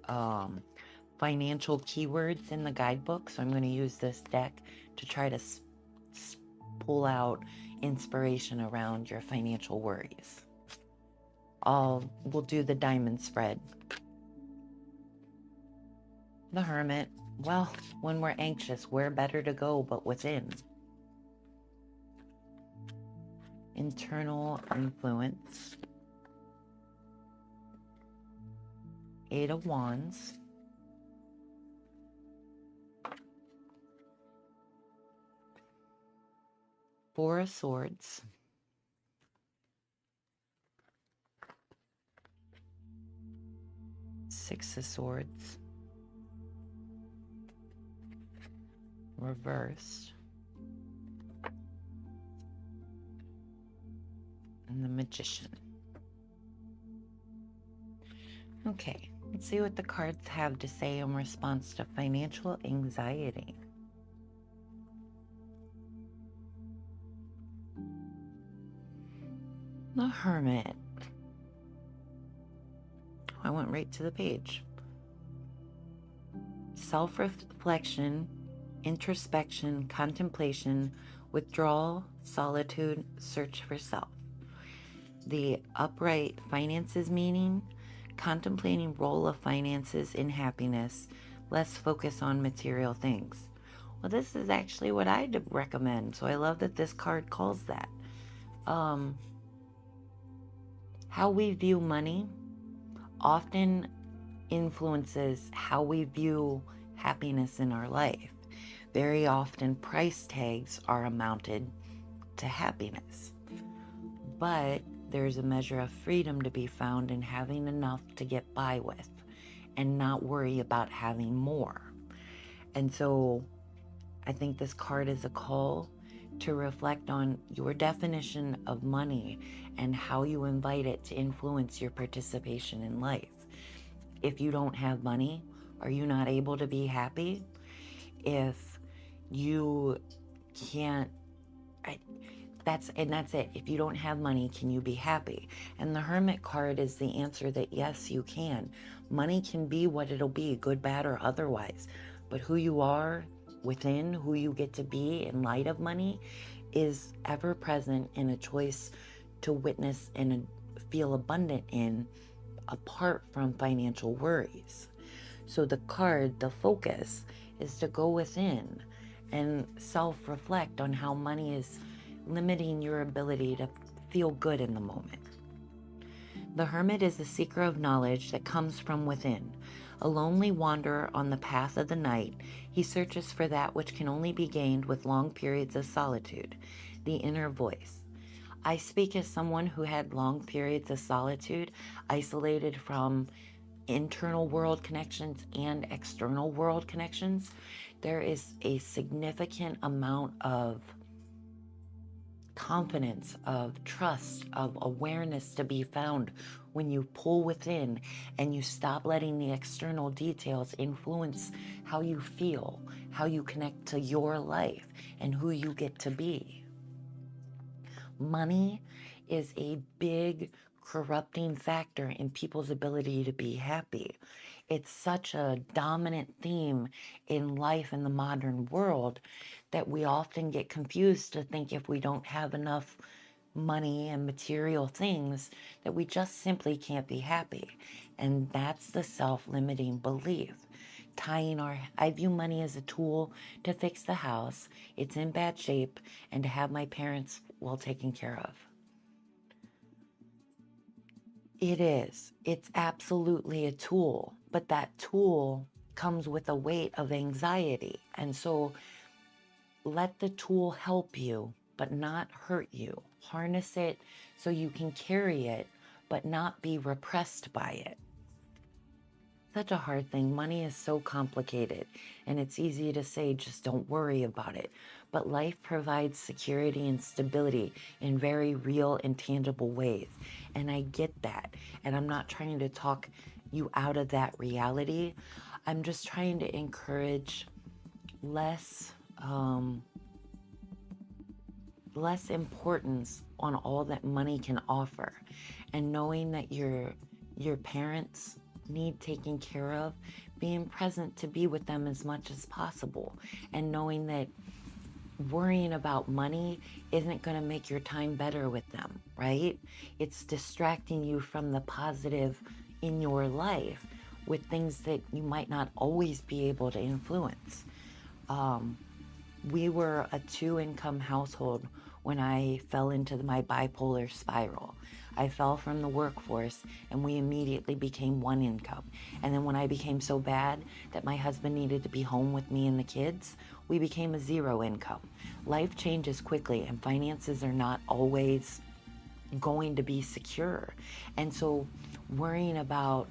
financial keywords in the guidebook, so I'm going to use this deck to try to pull out inspiration around your financial worries. We'll do the diamond spread. The Hermit. Well, when we're anxious, where better to go but within? Internal influence. Eight of Wands. Four of Swords. Six of Swords. Reversed. And the Magician. Okay, let's see what the cards have to say in response to financial anxiety. The Hermit. I went right to the page. Self-reflection, introspection, contemplation, withdrawal, solitude, search for self. The upright finances meaning, contemplating role of finances in happiness, less focus on material things. Well, this is actually what I'd recommend, so I love that this card calls that. How we view money often influences how we view happiness in our life. Very often, price tags are amounted to happiness. But there's a measure of freedom to be found in having enough to get by with and not worry about having more. And so I think this card is a call to reflect on your definition of money and how you invite it to influence your participation in life. If you don't have money, are you not able to be happy? If you can't, that's it. If you don't have money, can you be happy? And the Hermit card is the answer that yes, you can. Money can be what it'll be, good, bad, or otherwise. But who you are within, who you get to be in light of money, is ever present in a choice to witness and feel abundant in, apart from financial worries. So the card, the focus, is to go within and self-reflect on how money is limiting your ability to feel good in the moment. The hermit is the seeker of knowledge that comes from within. A lonely wanderer on the path of the night, he searches for that which can only be gained with long periods of solitude, the inner voice. I speak as someone who had long periods of solitude, isolated from internal world connections and external world connections. There is a significant amount of confidence, of trust, of awareness to be found when you pull within and you stop letting the external details influence how you feel, how you connect to your life, and who you get to be. Money is a big corrupting factor in people's ability to be happy. It's such a dominant theme in life in the modern world that we often get confused to think if we don't have enough money and material things that we just simply can't be happy. And that's the self-limiting belief. I view money as a tool to fix the house, it's in bad shape, and to have my parents well taken care of. It is. It's absolutely a tool, but that tool comes with a weight of anxiety. And so let the tool help you, but not hurt you. Harness it so you can carry it, but not be repressed by it. Such a hard thing. Money is so complicated, and it's easy to say, just don't worry about it. But life provides security and stability in very real and tangible ways. And I get that. And I'm not trying to talk you out of that reality. I'm just trying to encourage less importance on all that money can offer, and knowing that your parents need taken care of, being present to be with them as much as possible, and knowing that worrying about money isn't going to make your time better with them, right? It's distracting you from the positive in your life with things that you might not always be able to influence. We were a 2-income household when I fell into my bipolar spiral. I fell from the workforce and we immediately became 1 income. And then when I became so bad that my husband needed to be home with me and the kids, we became a 0 income. Life changes quickly and finances are not always going to be secure. And so worrying about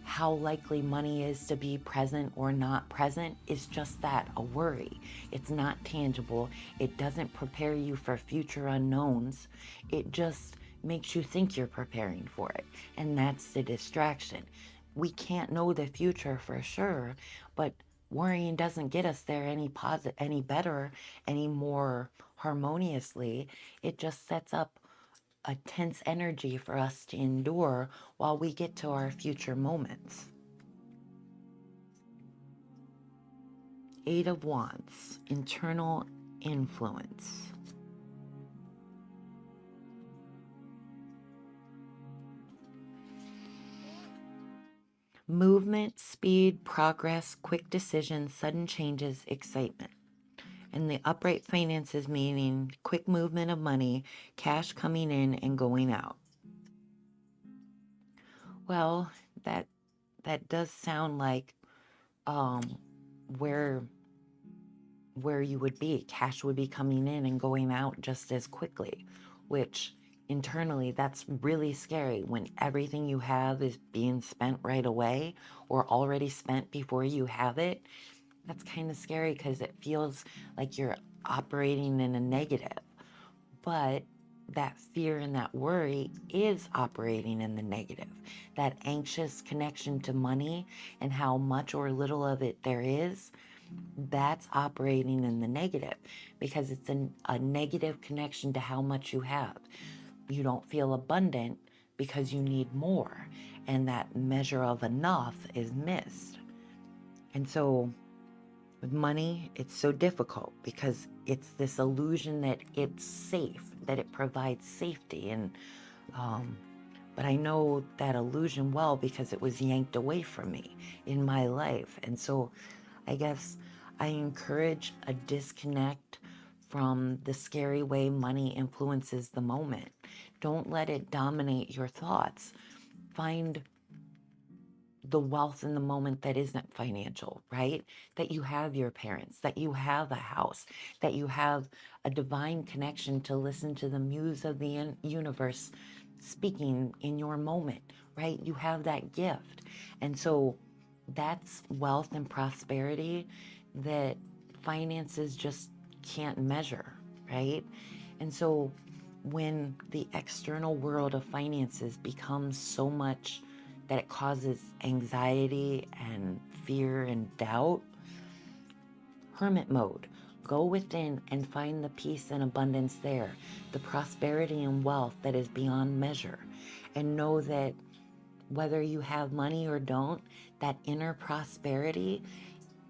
how likely money is to be present or not present is just that, a worry. It's not tangible. It doesn't prepare you for future unknowns. It just makes you think you're preparing for it. And that's the distraction. We can't know the future for sure, but worrying doesn't get us there any better, any more harmoniously. It just sets up a tense energy for us to endure while we get to our future moments. 8 of Wands, internal influence. Movement, speed, progress, quick decisions, sudden changes, excitement. And the upright finances meaning quick movement of money, cash coming in and going out. Well, that does sound like where you would be. Cash would be coming in and going out just as quickly, which internally, that's really scary when everything you have is being spent right away or already spent before you have it. That's kind of scary because it feels like you're operating in a negative. But that fear and that worry is operating in the negative. That anxious connection to money and how much or little of it there is, that's operating in the negative because it's a negative connection to how much you have. You don't feel abundant because you need more, and that measure of enough is missed. And so with money, it's so difficult because it's this illusion that it's safe, that it provides safety. Um, but I know that illusion well because it was yanked away from me in my life. And so I guess I encourage a disconnect from the scary way money influences the moment. Don't let it dominate your thoughts. Find the wealth in the moment that isn't financial, right? That you have your parents, that you have a house, that you have a divine connection to listen to the muse of the universe speaking in your moment, right? You have that gift. And so that's wealth and prosperity that finances just can't measure, right? And so when the external world of finances becomes so much that it causes anxiety and fear and doubt, hermit mode. Go within and find the peace and abundance there, the prosperity and wealth that is beyond measure. And know that whether you have money or don't, that inner prosperity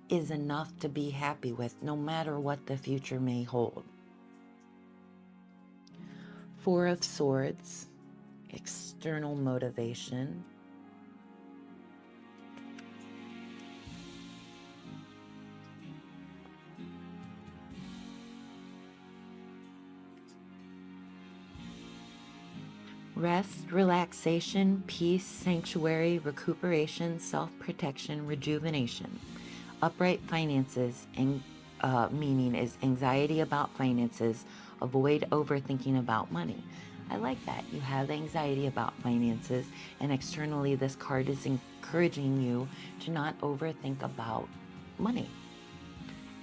is enough to be happy with, no matter what the future may hold. Four of Swords, external motivation. Rest, relaxation, peace, sanctuary, recuperation, self-protection, rejuvenation. Upright finances, meaning is anxiety about finances. Avoid overthinking about money. I like that. You have anxiety about finances, and externally, this card is encouraging you to not overthink about money.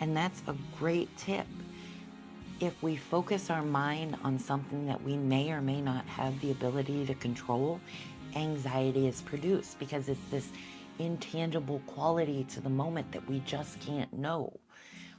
And that's a great tip. If we focus our mind on something that we may or may not have the ability to control, anxiety is produced because it's this intangible quality to the moment that we just can't know.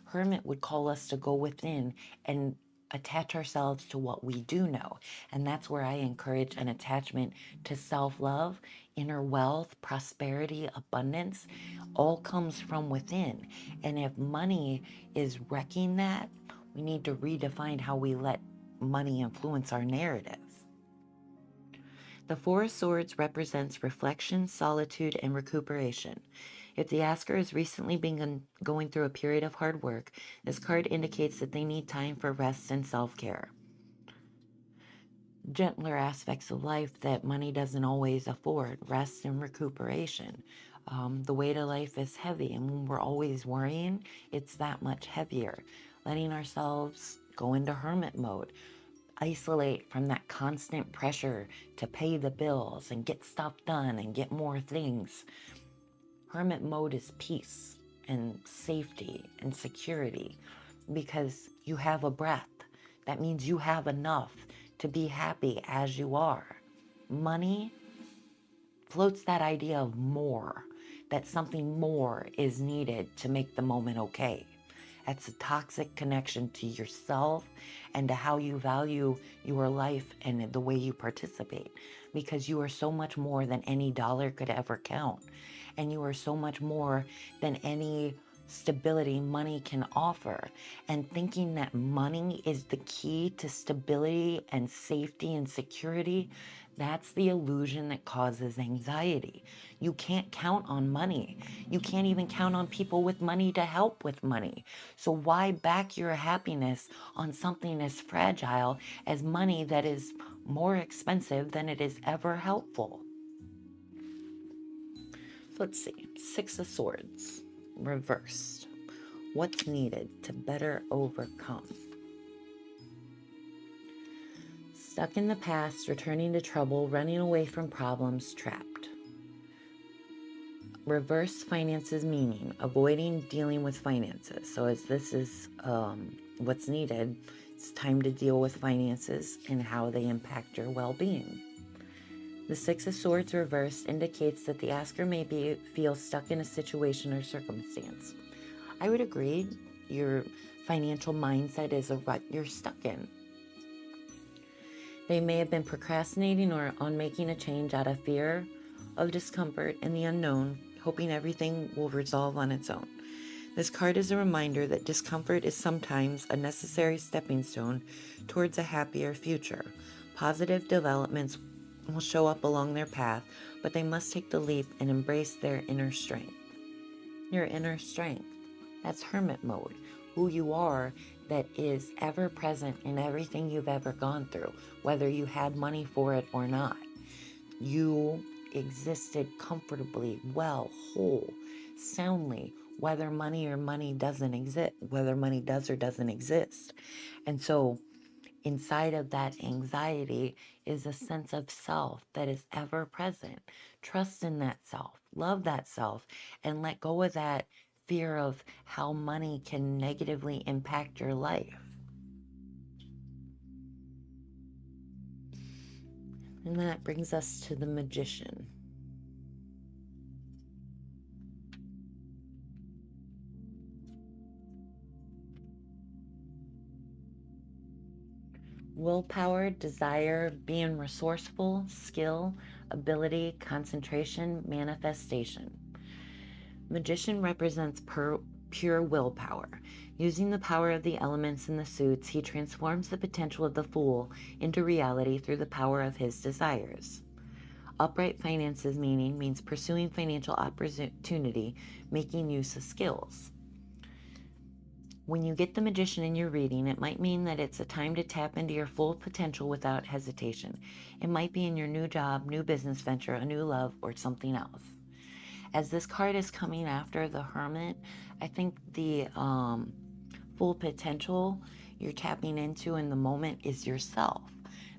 Hermit would call us to go within and attach ourselves to what we do know. And that's where I encourage an attachment to self-love, inner wealth, prosperity, abundance, all comes from within. And if money is wrecking that, we need to redefine how we let money influence our narrative. The Four of Swords represents reflection, solitude, and recuperation. If the asker has recently been going through a period of hard work, this card indicates that they need time for rest and self-care. Gentler aspects of life that money doesn't always afford, rest and recuperation. The weight of life is heavy, and when we're always worrying, it's that much heavier. Letting ourselves go into hermit mode, isolate from that constant pressure to pay the bills and get stuff done and get more things. Hermit mode is peace and safety and security because you have a breath. That means you have enough to be happy as you are. Money floats that idea of more, that something more is needed to make the moment okay. That's a toxic connection to yourself and to how you value your life and the way you participate, because you are so much more than any dollar could ever count. And you are so much more than any stability money can offer. And thinking that money is the key to stability and safety and security, that's the illusion that causes anxiety. You can't count on money. You can't even count on people with money to help with money. So why back your happiness on something as fragile as money that is more expensive than it is ever helpful? Let's see. Six of Swords, reversed. What's needed to better overcome? Stuck in the past, returning to trouble, running away from problems, trapped. Reverse finances meaning avoiding dealing with finances. So, as this is what's needed, it's time to deal with finances and how they impact your well being. The Six of Swords reversed indicates that the asker may feel stuck in a situation or circumstance. I would agree, your financial mindset is a rut you're stuck in. They may have been procrastinating or on making a change out of fear of discomfort and the unknown, hoping everything will resolve on its own. This card is a reminder that discomfort is sometimes a necessary stepping stone towards a happier future. Positive developments will show up along their path, but they must take the leap and embrace their inner strength. Your inner strength. That's hermit mode. Who you are that is ever present in everything you've ever gone through, whether you had money for it or not. You existed comfortably, well, whole, soundly, whether money doesn't exist, whether money does or doesn't exist. And so inside of that anxiety is a sense of self that is ever present. Trust in that self, love that self, and let go of that fear of how money can negatively impact your life. And that brings us to the Magician. Willpower, desire, being resourceful, skill, ability, concentration, manifestation. Magician represents pure willpower. Using the power of the elements in the suits, he transforms the potential of the fool into reality through the power of his desires. Upright finances means pursuing financial opportunity, making use of skills. When you get the Magician in your reading, it might mean that it's a time to tap into your full potential without hesitation. It might be in your new job, new business venture, a new love, or something else. As this card is coming after the Hermit, I think the full potential you're tapping into in the moment is yourself.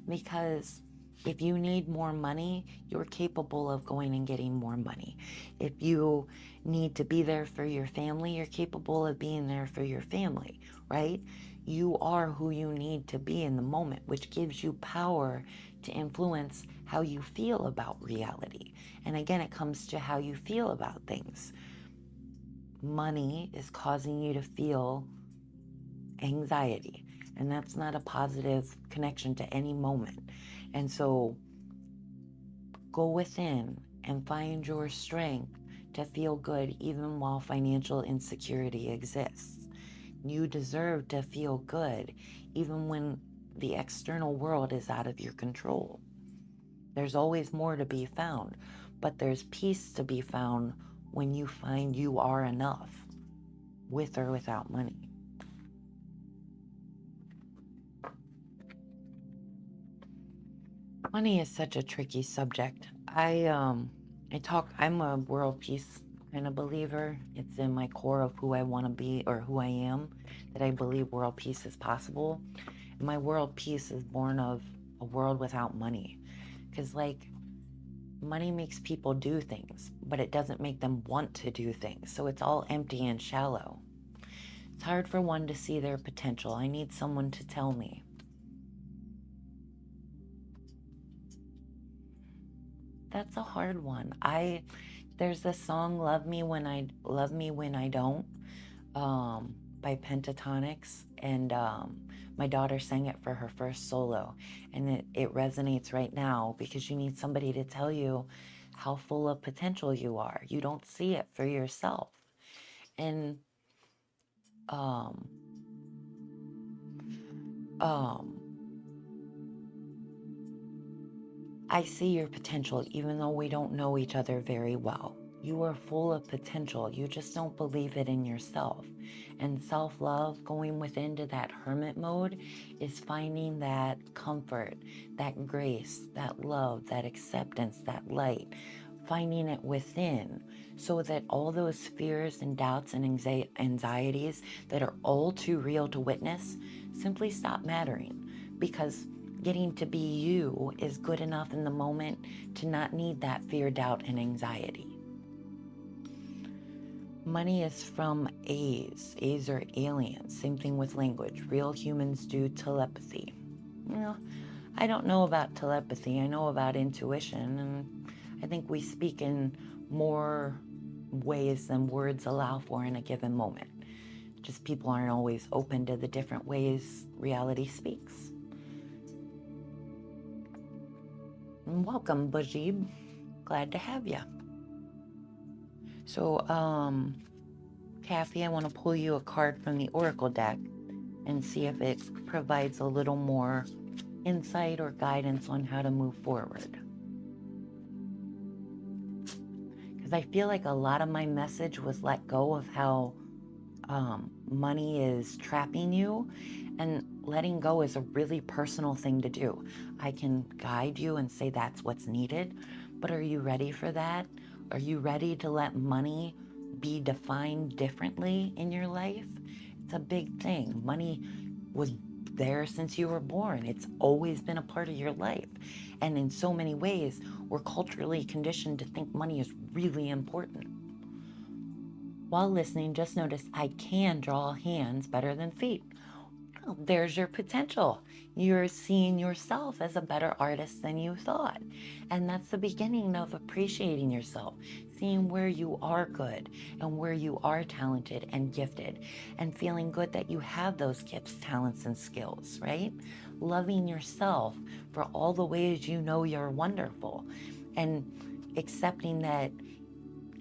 Because if you need more money, you're capable of going and getting more money. If you need to be there for your family, you're capable of being there for your family, right? You are who you need to be in the moment, which gives you power to influence how you feel about reality. And again, it comes to how you feel about things. Money is causing you to feel anxiety, and that's not a positive connection to any moment. And so go within and find your strength to feel good even while financial insecurity exists. You deserve to feel good even when the external world is out of your control. There's always more to be found, but there's peace to be found when you find you are enough, with or without money. Money is such a tricky subject. I'm a world peace kind of believer. It's in my core of who I want to be or who I am, that I believe world peace is possible. And my world peace is born of a world without money. Because, money makes people do things, but it doesn't make them want to do things. So it's all empty and shallow. It's hard for one to see their potential. I need someone to tell me. That's a hard one. There's this song "Love Me When I Don't" by Pentatonics, and my daughter sang it for her first solo, and it resonates right now because you need somebody to tell you how full of potential you are. You don't see it for yourself, and um, um, I see your potential even though we don't know each other very well. You are full of potential. You just don't believe it in yourself. And self-love, going within to that hermit mode, is finding that comfort, that grace, that love, that acceptance, that light, finding it within so that all those fears and doubts and anxieties that are all too real to witness simply stop mattering. Because getting to be you is good enough in the moment to not need that fear, doubt, and anxiety. Money is from A's. A's are aliens. Same thing with language. Real humans do telepathy. You know, I don't know about telepathy. I know about intuition, and I think we speak in more ways than words allow for in a given moment. Just people aren't always open to the different ways reality speaks. And welcome, Bajib. Glad to have you. So, Kathy, I want to pull you a card from the Oracle deck and see if it provides a little more insight or guidance on how to move forward. Because I feel like a lot of my message was let go of how money is trapping you, and letting go is a really personal thing to do. I can guide you and say that's what's needed, but are you ready for that? Are you ready to let money be defined differently in your life? It's a big thing. Money was there since you were born. It's always been a part of your life. And in so many ways, we're culturally conditioned to think money is really important. While listening, just notice I can draw hands better than feet. Well, there's your potential. You're seeing yourself as a better artist than you thought. And that's the beginning of appreciating yourself, seeing where you are good and where you are talented and gifted, and feeling good that you have those gifts, talents, and skills, right? Loving yourself for all the ways you know you're wonderful, and accepting that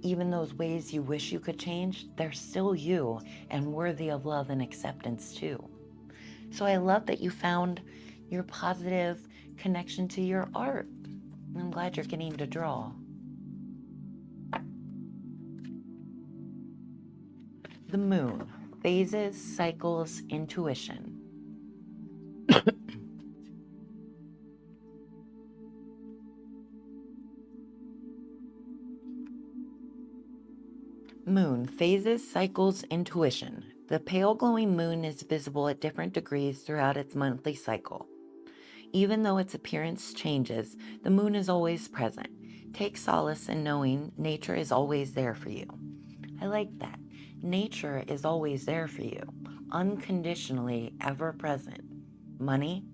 even those ways you wish you could change, they're still you and worthy of love and acceptance too. So I love that you found your positive connection to your art. I'm glad you're getting to draw. The moon, phases, cycles, intuition. Moon, phases, cycles, intuition. The pale glowing moon is visible at different degrees throughout its monthly cycle. Even though its appearance changes, the moon is always present. Take solace in knowing nature is always there for you. I like that. Nature is always there for you, unconditionally ever present. Money,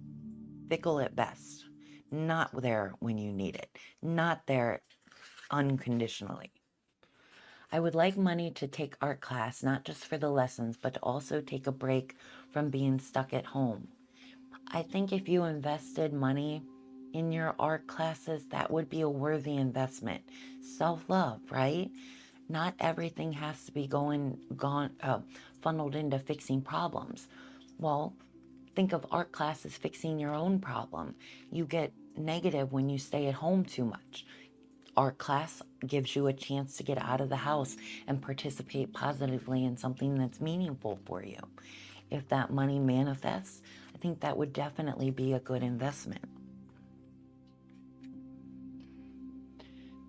fickle at best. Not there when you need it. Not there unconditionally. I would like money to take art class, not just for the lessons, but to also take a break from being stuck at home. I think if you invested money in your art classes, that would be a worthy investment. Self-love, right? Not everything has to be funneled into fixing problems. Well, think of art class as fixing your own problem. You get negative when you stay at home too much. Art class gives you a chance to get out of the house and participate positively in something that's meaningful for you. If that money manifests, I think that would definitely be a good investment.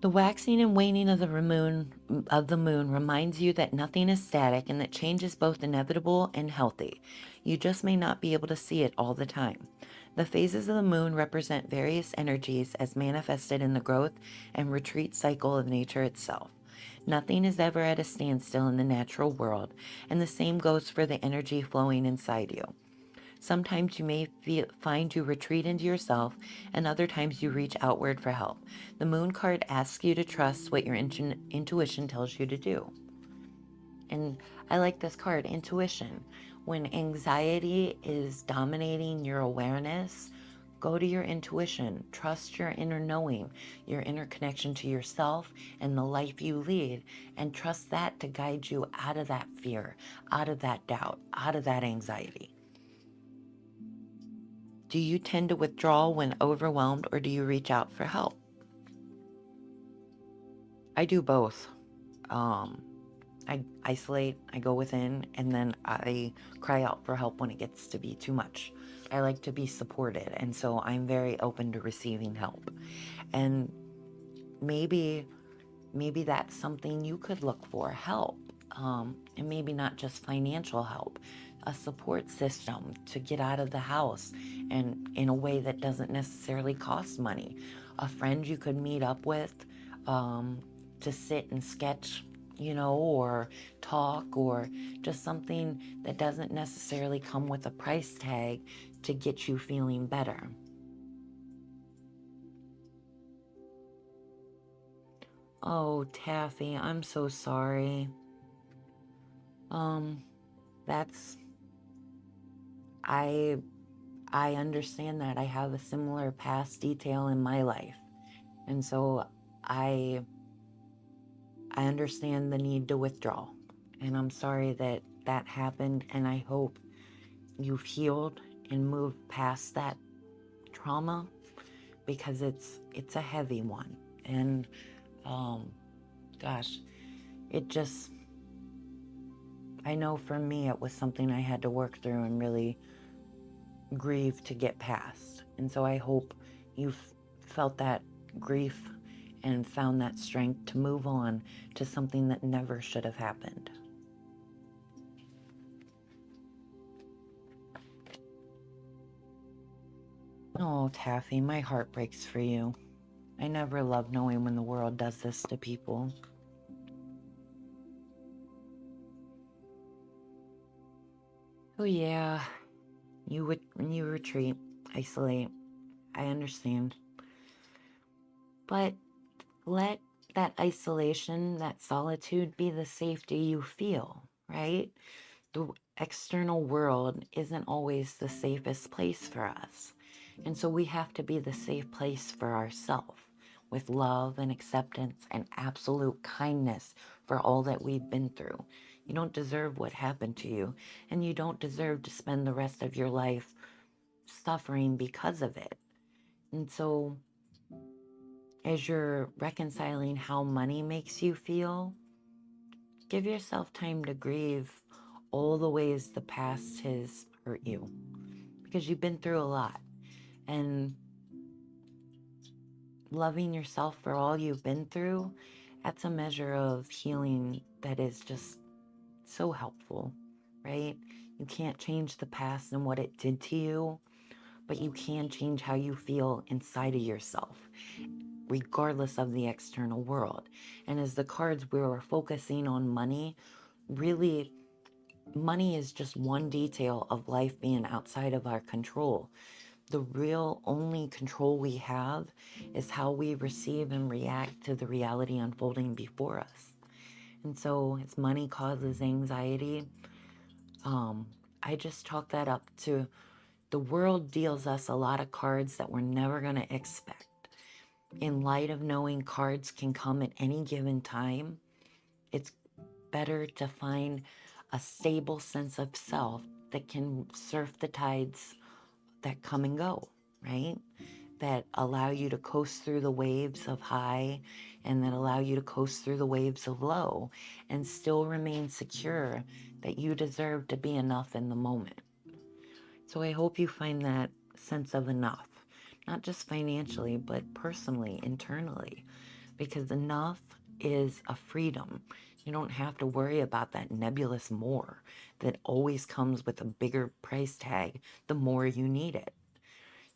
The waxing and waning of the moon reminds you that nothing is static and that change is both inevitable and healthy. You just may not be able to see it all the time. The phases of the moon represent various energies as manifested in the growth and retreat cycle of nature itself. Nothing is ever at a standstill in the natural world, and the same goes for the energy flowing inside you. Sometimes you may find you retreat into yourself, and other times you reach outward for help. The moon card asks you to trust what your intuition tells you to do. And I like this card, intuition. When anxiety is dominating your awareness, go to your intuition. Trust your inner knowing, your inner connection to yourself and the life you lead, and trust that to guide you out of that fear, out of that doubt, out of that anxiety. Do you tend to withdraw when overwhelmed, or do you reach out for help? I do both. I isolate, I go within, and then I cry out for help when it gets to be too much. I like to be supported, and so I'm very open to receiving help. And maybe that's something you could look for, help. and maybe not just financial help, a support system to get out of the house and in a way that doesn't necessarily cost money. A friend you could meet up with um, to sit and sketch, or talk, or just something that doesn't necessarily come with a price tag to get you feeling better. Oh, Taffy, I'm so sorry. Um, that's I I understand that. I have a similar past detail in my life. And so I I understand the need to withdraw. And I'm sorry that that happened, and I hope you've healed and moved past that trauma, because it's a heavy one. And um gosh, it just I know for me it was something I had to work through and really grieve to get past. And so I hope you've felt that grief and found that strength to move on to something that never should have happened. Oh, Taffy, my heart breaks for you. I never love knowing when the world does this to people. Oh yeah, you retreat, isolate. I understand. But let that isolation, that solitude be the safety you feel, right? The external world isn't always the safest place for us. And so we have to be the safe place for ourselves with love and acceptance and absolute kindness for all that we've been through. You don't deserve what happened to you, and you don't deserve to spend the rest of your life suffering because of it. And so, as you're reconciling how money makes you feel, give yourself time to grieve all the ways the past has hurt you, because you've been through a lot. And loving yourself for all you've been through, that's a measure of healing that is just so helpful, right? You can't change the past and what it did to you, but you can change how you feel inside of yourself, regardless of the external world. And as the cards, we were focusing on money, really, money is just one detail of life being outside of our control. The real only control we have is how we receive and react to the reality unfolding before us. And so, as money causes anxiety, I just chalk that up to the world deals us a lot of cards that we're never going to expect. In light of knowing cards can come at any given time, it's better to find a stable sense of self that can surf the tides that come and go, right? That allow you to coast through the waves of high, and that allow you to coast through the waves of low, and still remain secure that you deserve to be enough in the moment. So I hope you find that sense of enough, not just financially, but personally, internally, because enough is a freedom. You don't have to worry about that nebulous more that always comes with a bigger price tag the more you need it.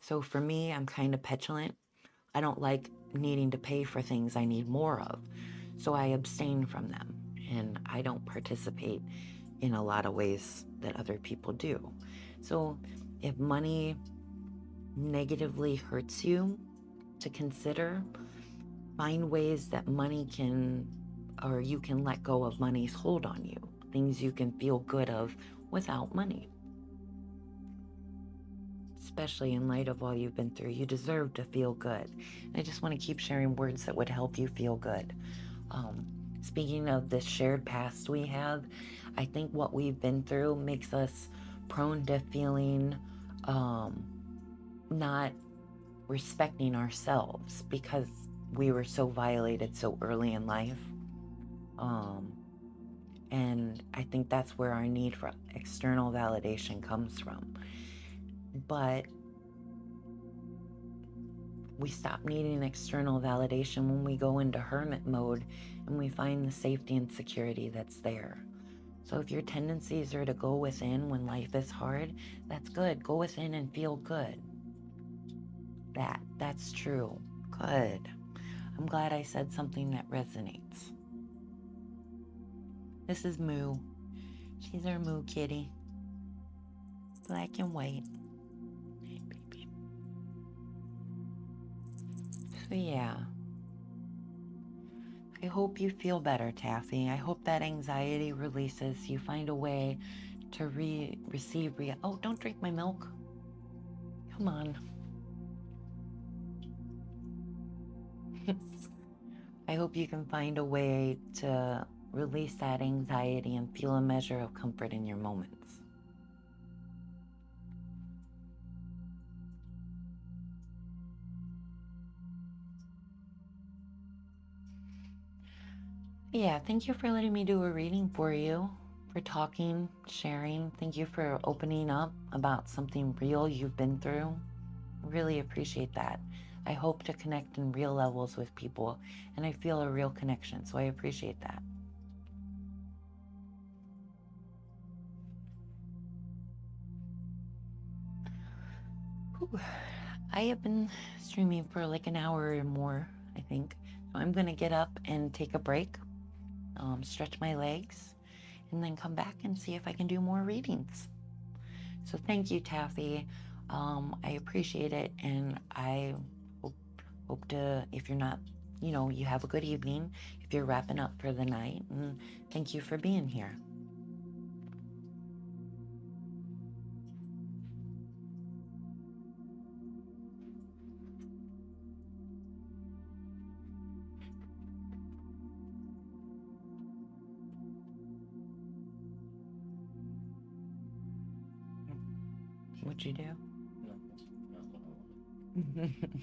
So for me, I'm kind of petulant. I don't like needing to pay for things I need more of. So I abstain from them, and I don't participate in a lot of ways that other people do. So if money negatively hurts you, to consider, find ways that money can, or you can let go of money's hold on you, things you can feel good of without money. Especially in light of all you've been through, you deserve to feel good. And I just want to keep sharing words that would help you feel good. Um, Speaking of this shared past we have, I think what we've been through makes us prone to feeling not respecting ourselves because we were so violated so early in life. Um, and I think that's where our need for external validation comes from. But we stop needing external validation when we go into hermit mode and we find the safety and security that's there. So if your tendencies are to go within when life is hard, that's good. Go within and feel good. That's true. Good. I'm glad I said something that resonates. This is Moo. She's our Moo kitty. Black and white. Hey, baby. So yeah. I hope you feel better, Taffy. I hope that anxiety releases. You find a way to receive. Oh, don't drink my milk. Come on. I hope you can find a way to release that anxiety and feel a measure of comfort in your moments. Yeah, thank you for letting me do a reading for you, for talking, sharing. Thank you for opening up about something real you've been through. Really appreciate that. I hope to connect in real levels with people, and I feel a real connection, so I appreciate that. Whew. I have been streaming for like an hour or more, I think. So I'm going to get up and take a break, stretch my legs, and then come back and see if I can do more readings. So thank you, Taffy. I appreciate it, and I hope to, if you're not, you have a good evening if you're wrapping up for the night, and thank you for being here. What'd you do? No, that's not what I wanted.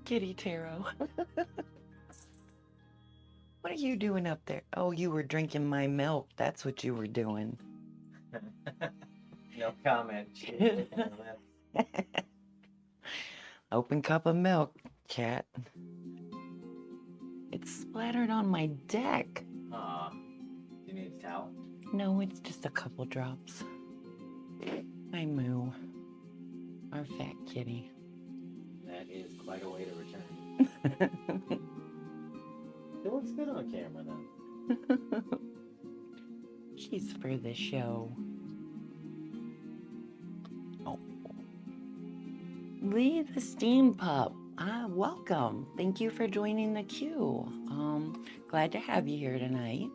Kitty Taro. What are you doing up there? Oh, you were drinking my milk. That's what you were doing. No comment. She was licking her lips. Open cup of milk, cat. It's splattered on my deck. Do you need a towel? No, it's just a couple drops. I moo. Our fat kitty. That is quite a way to return. It looks good on camera, though. She's for the show. Oh. Lee the Steam Pup. Welcome. Thank you for joining the queue. Glad to have you here tonight.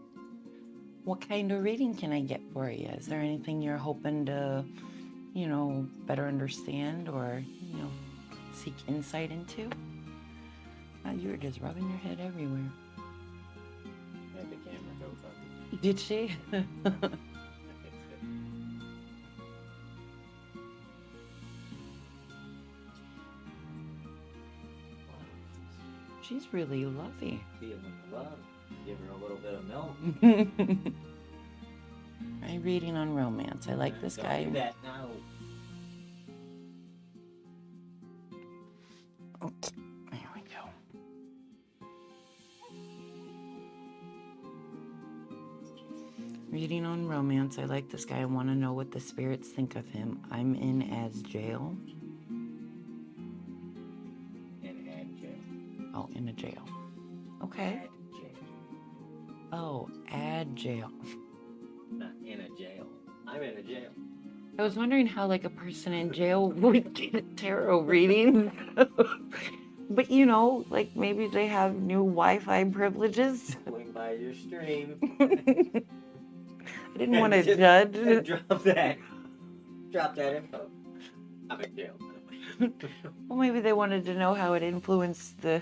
What kind of reading can I get for you? Is there anything you're hoping to, better understand or, seek insight into? You were just rubbing your head everywhere. Had the camera go funky. Did she? I think so. She's really lovely. Feeling the love. Give her a little bit of milk. I'm reading on romance. I like this Don't guy. do that now. Okay, there we go. Reading on romance. I like this guy. I want to know what the spirits think of him. I'm in as jail. And jail. Oh, in a jail. Okay. Add jail. Oh, add jail. Not in a jail. I'm in a jail. I was wondering how, like, a person in jail would get a tarot reading. But, like, maybe they have new Wi-Fi privileges. Swing by your stream. I didn't want to judge. Drop that. Drop that info. I'm in jail. Well, maybe they wanted to know how it influenced the...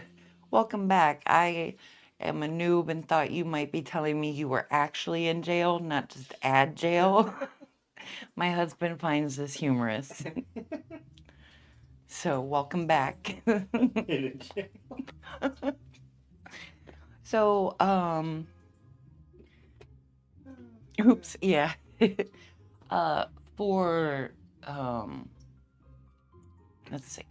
Welcome back. I am a noob and thought you might be telling me you were actually in jail, not just at jail. My husband finds this humorous. So, welcome back. In a jail. So, oops, yeah. For, let's see.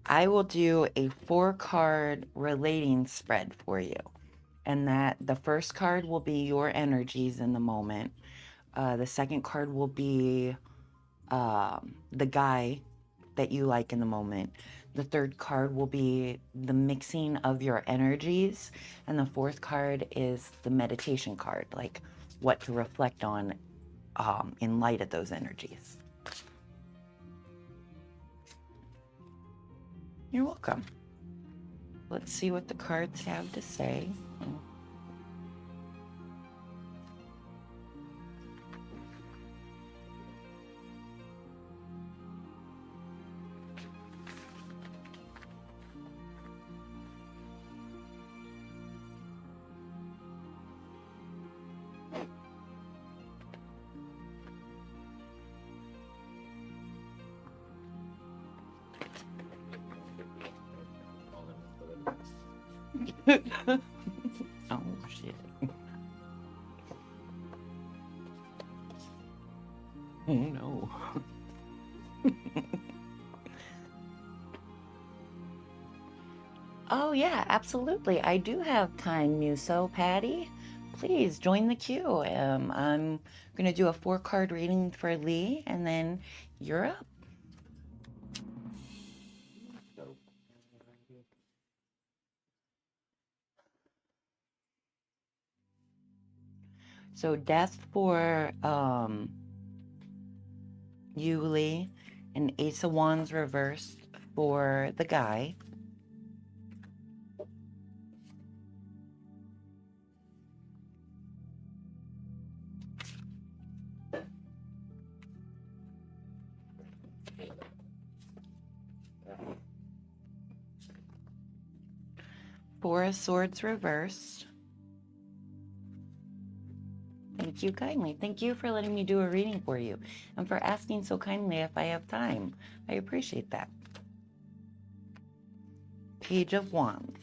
I will do a 4-card relating spread for you. And that the first card will be your energies in the moment. The second card will be the guy that you like in the moment. The third card will be the mixing of your energies. And the fourth card is the meditation card, like what to reflect on in light of those energies. You're welcome. Let's see what the cards have to say. Oh, shit. Oh, no. Oh, yeah, absolutely. I do have time, Muso. Patty, please join the queue. I'm going to do a 4-card reading for Lee, and then you're up. So death for you, Lee, and Ace of Wands reversed for the guy. Four of Swords reversed. Thank you kindly. Thank you for letting me do a reading for you and for asking so kindly if I have time. I appreciate that. Page of Wands.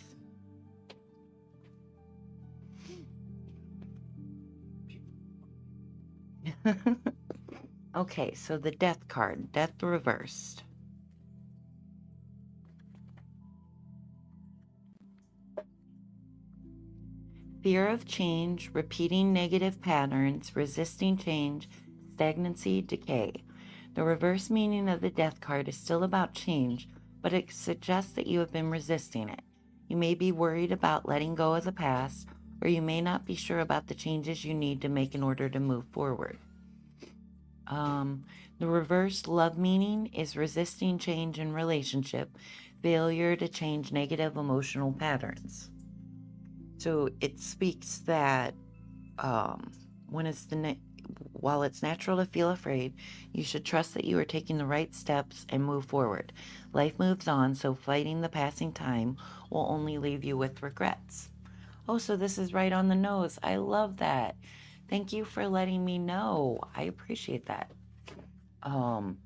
Okay, so the Death card, Death reversed. Fear of change, repeating negative patterns, resisting change, stagnancy, decay. The reverse meaning of the death card is still about change, but it suggests that you have been resisting it. You may be worried about letting go of the past, or you may not be sure about the changes you need to make in order to move forward. The reverse love meaning is resisting change in relationship, failure to change negative emotional patterns. So it speaks that when while it's natural to feel afraid, you should trust that you are taking the right steps and move forward. Life moves on, so fighting the passing time will only leave you with regrets. Oh, so this is right on the nose. I love that. Thank you for letting me know. I appreciate that. Um,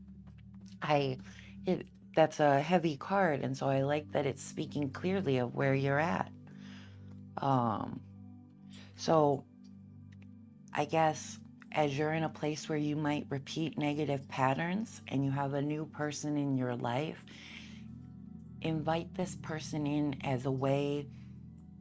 I it that's a heavy card, and so I like that it's speaking clearly of where you're at. Um, so I guess as you're in a place where you might repeat negative patterns and you have a new person in your life, invite this person in as a way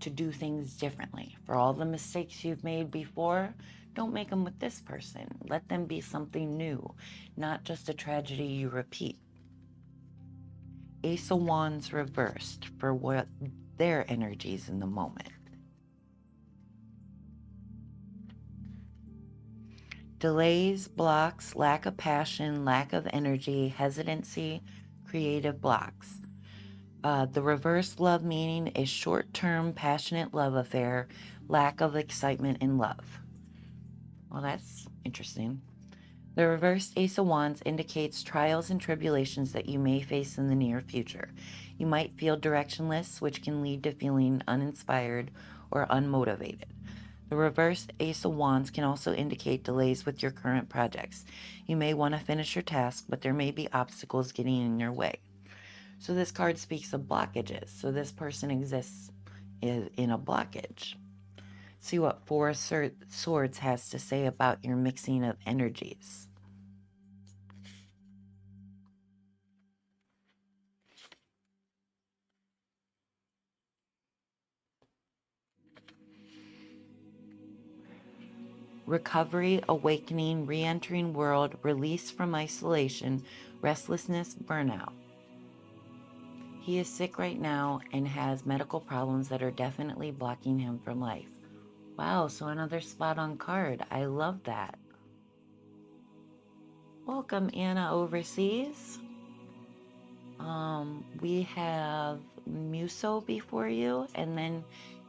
to do things differently. For all the mistakes you've made before, don't make them with this person. Let them be something new, not just a tragedy you repeat. Ace of Wands reversed for what their energies in the moment. Delays, blocks, lack of passion, lack of energy, hesitancy, creative blocks. The reverse love meaning is short-term passionate love affair, lack of excitement in love. Well, that's interesting. The reversed Ace of Wands indicates trials and tribulations that you may face in the near future. You might feel directionless, which can lead to feeling uninspired or unmotivated. The reversed Ace of Wands can also indicate delays with your current projects. You may want to finish your task, but there may be obstacles getting in your way. So this card speaks of blockages. So this person exists in a blockage. See what Four of Swords has to say about your mixing of energies. Recovery, awakening, re-entering world, release from isolation, restlessness, burnout. He is sick right now and has medical problems that are definitely blocking him from life. Wow, so another spot on card. I love that. Welcome, Anna, overseas. We have Muso before you, and then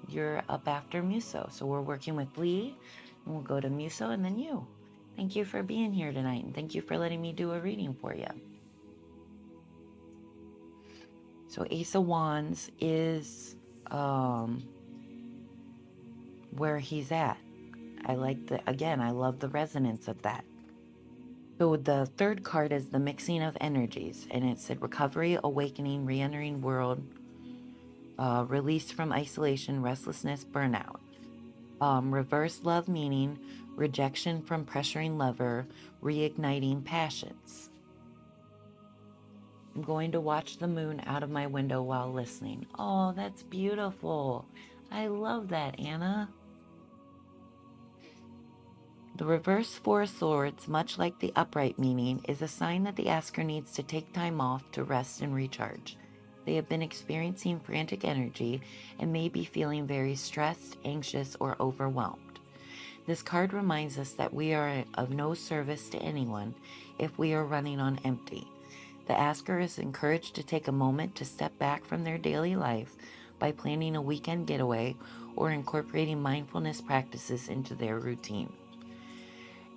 you're up after Muso. So we're working with Lee, and we'll go to Muso and then you. Thank you for being here tonight, and thank you for letting me do a reading for you. So Ace of Wands is where he's at. I love the resonance of that. So the third card is the mixing of energies, and it said recovery, awakening, re-entering world, release from isolation, restlessness, burnout. Reverse love meaning rejection from pressuring lover, reigniting passions. I'm going to watch the moon out of my window while listening. Oh, that's beautiful. I love that, Anna. The reverse Four of Swords, much like the upright meaning, is a sign that the asker needs to take time off to rest and recharge. They have been experiencing frantic energy and may be feeling very stressed, anxious, or overwhelmed. This card reminds us that we are of no service to anyone if we are running on empty. The asker is encouraged to take a moment to step back from their daily life by planning a weekend getaway or incorporating mindfulness practices into their routine.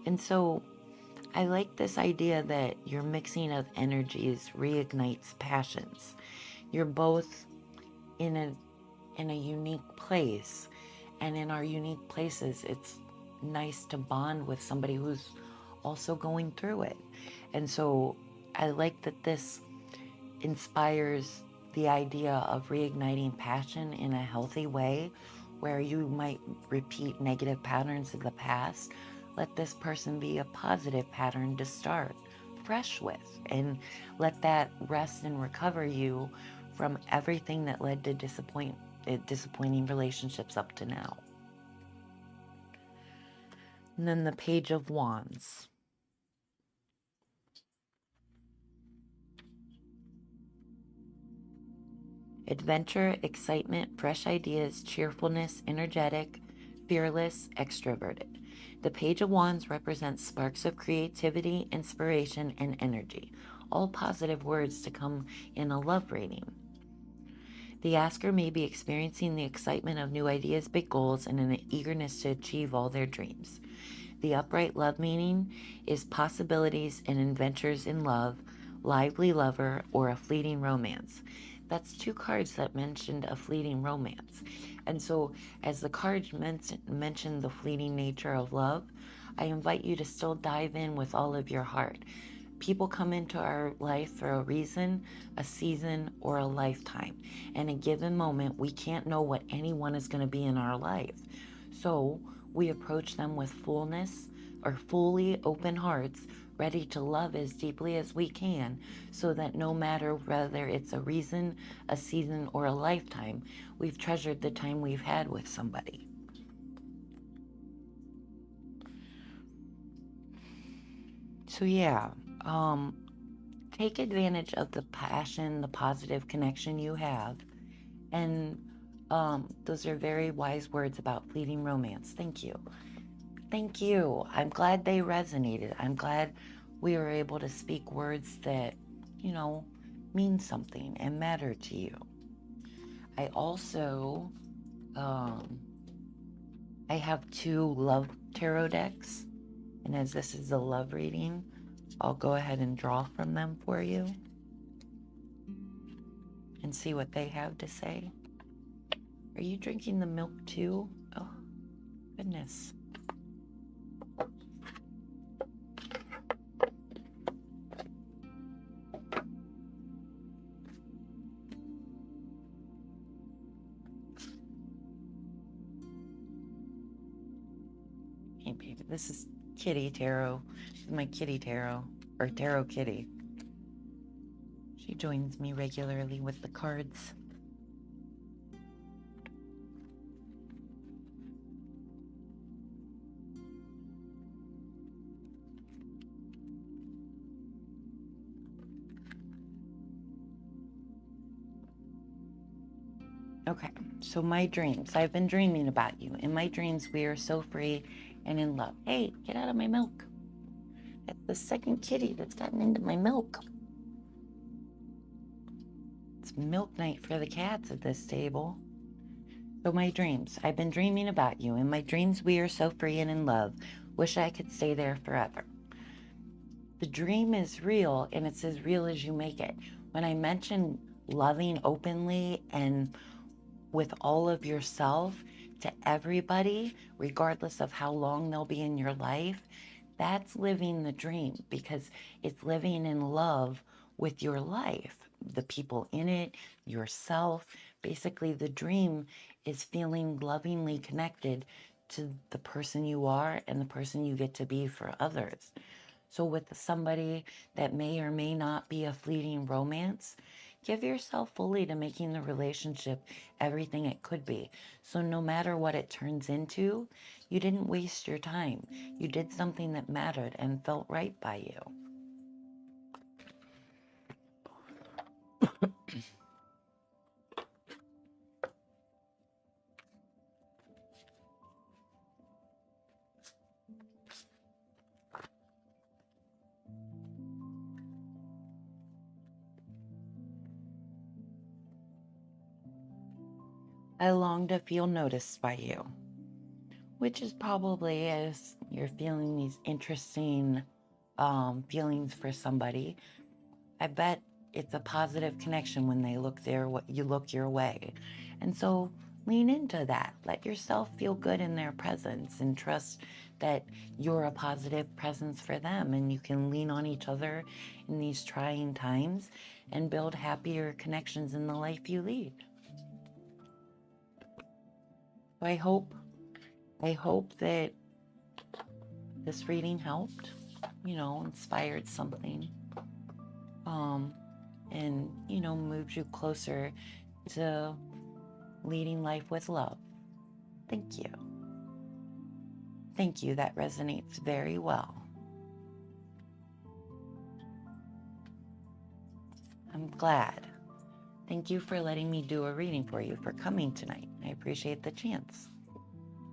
And so I like this idea that your mixing of energies reignites passions. You're both in a unique place, and in our unique places, it's nice to bond with somebody who's also going through it. And so I like that this inspires the idea of reigniting passion in a healthy way, where you might repeat negative patterns of the past. Let this person be a positive pattern to start fresh with, and let that rest and recover you from everything that led to disappointing relationships up to now. And then the Page of Wands. Adventure, excitement, fresh ideas, cheerfulness, energetic, fearless, extroverted. The Page of Wands represents sparks of creativity, inspiration, and energy. All positive words to come in a love reading. The asker may be experiencing the excitement of new ideas, big goals, and an eagerness to achieve all their dreams. The upright love meaning is possibilities and adventures in love, lively lover, or a fleeting romance. That's two cards that mentioned a fleeting romance. And so, as the cards mentioned the fleeting nature of love, I invite you to still dive in with all of your heart. People come into our life for a reason, a season, or a lifetime. In a given moment, we can't know what anyone is going to be in our life. So we approach them with fullness or fully open hearts, ready to love as deeply as we can, so that no matter whether it's a reason, a season, or a lifetime, we've treasured the time we've had with somebody. So yeah, take advantage of the passion, the positive connection you have. And those are very wise words about fleeting romance. Thank you. Thank you. I'm glad they resonated. I'm glad we were able to speak words that, you know, mean something and matter to you. I also, I have 2 love tarot decks. And as this is a love reading, I'll go ahead and draw from them for you and see what they have to say. Are you drinking the milk too? Oh, goodness. Hey, baby, this is Kitty Tarot. This is my Kitty Tarot, or Tarot Kitty. She joins me regularly with the cards. Okay, so my dreams. I've been dreaming about you. In my dreams, we are so free and in love. Hey, get out of my milk. That's the second kitty that's gotten into my milk. It's milk night for the cats at this table. So my dreams. I've been dreaming about you. In my dreams, we are so free and in love. Wish I could stay there forever. The dream is real, and it's as real as you make it. When I mention loving openly and with all of yourself to everybody, regardless of how long they'll be in your life, that's living the dream, because it's living in love with your life, the people in it, yourself. Basically, the dream is feeling lovingly connected to the person you are and the person you get to be for others. So with somebody that may or may not be a fleeting romance, give yourself fully to making the relationship everything it could be. So no matter what it turns into, you didn't waste your time. You did something that mattered and felt right by you. I long to feel noticed by you, which is probably as you're feeling these interesting feelings for somebody. I bet it's a positive connection when they look there, what you look your way. And so lean into that. Let yourself feel good in their presence and trust that you're a positive presence for them, and you can lean on each other in these trying times and build happier connections in the life you lead. So I hope that this reading helped, inspired something. And moved you closer to leading life with love. Thank you. Thank you. That resonates very well. I'm glad. Thank you for letting me do a reading for you, for coming tonight. I appreciate the chance.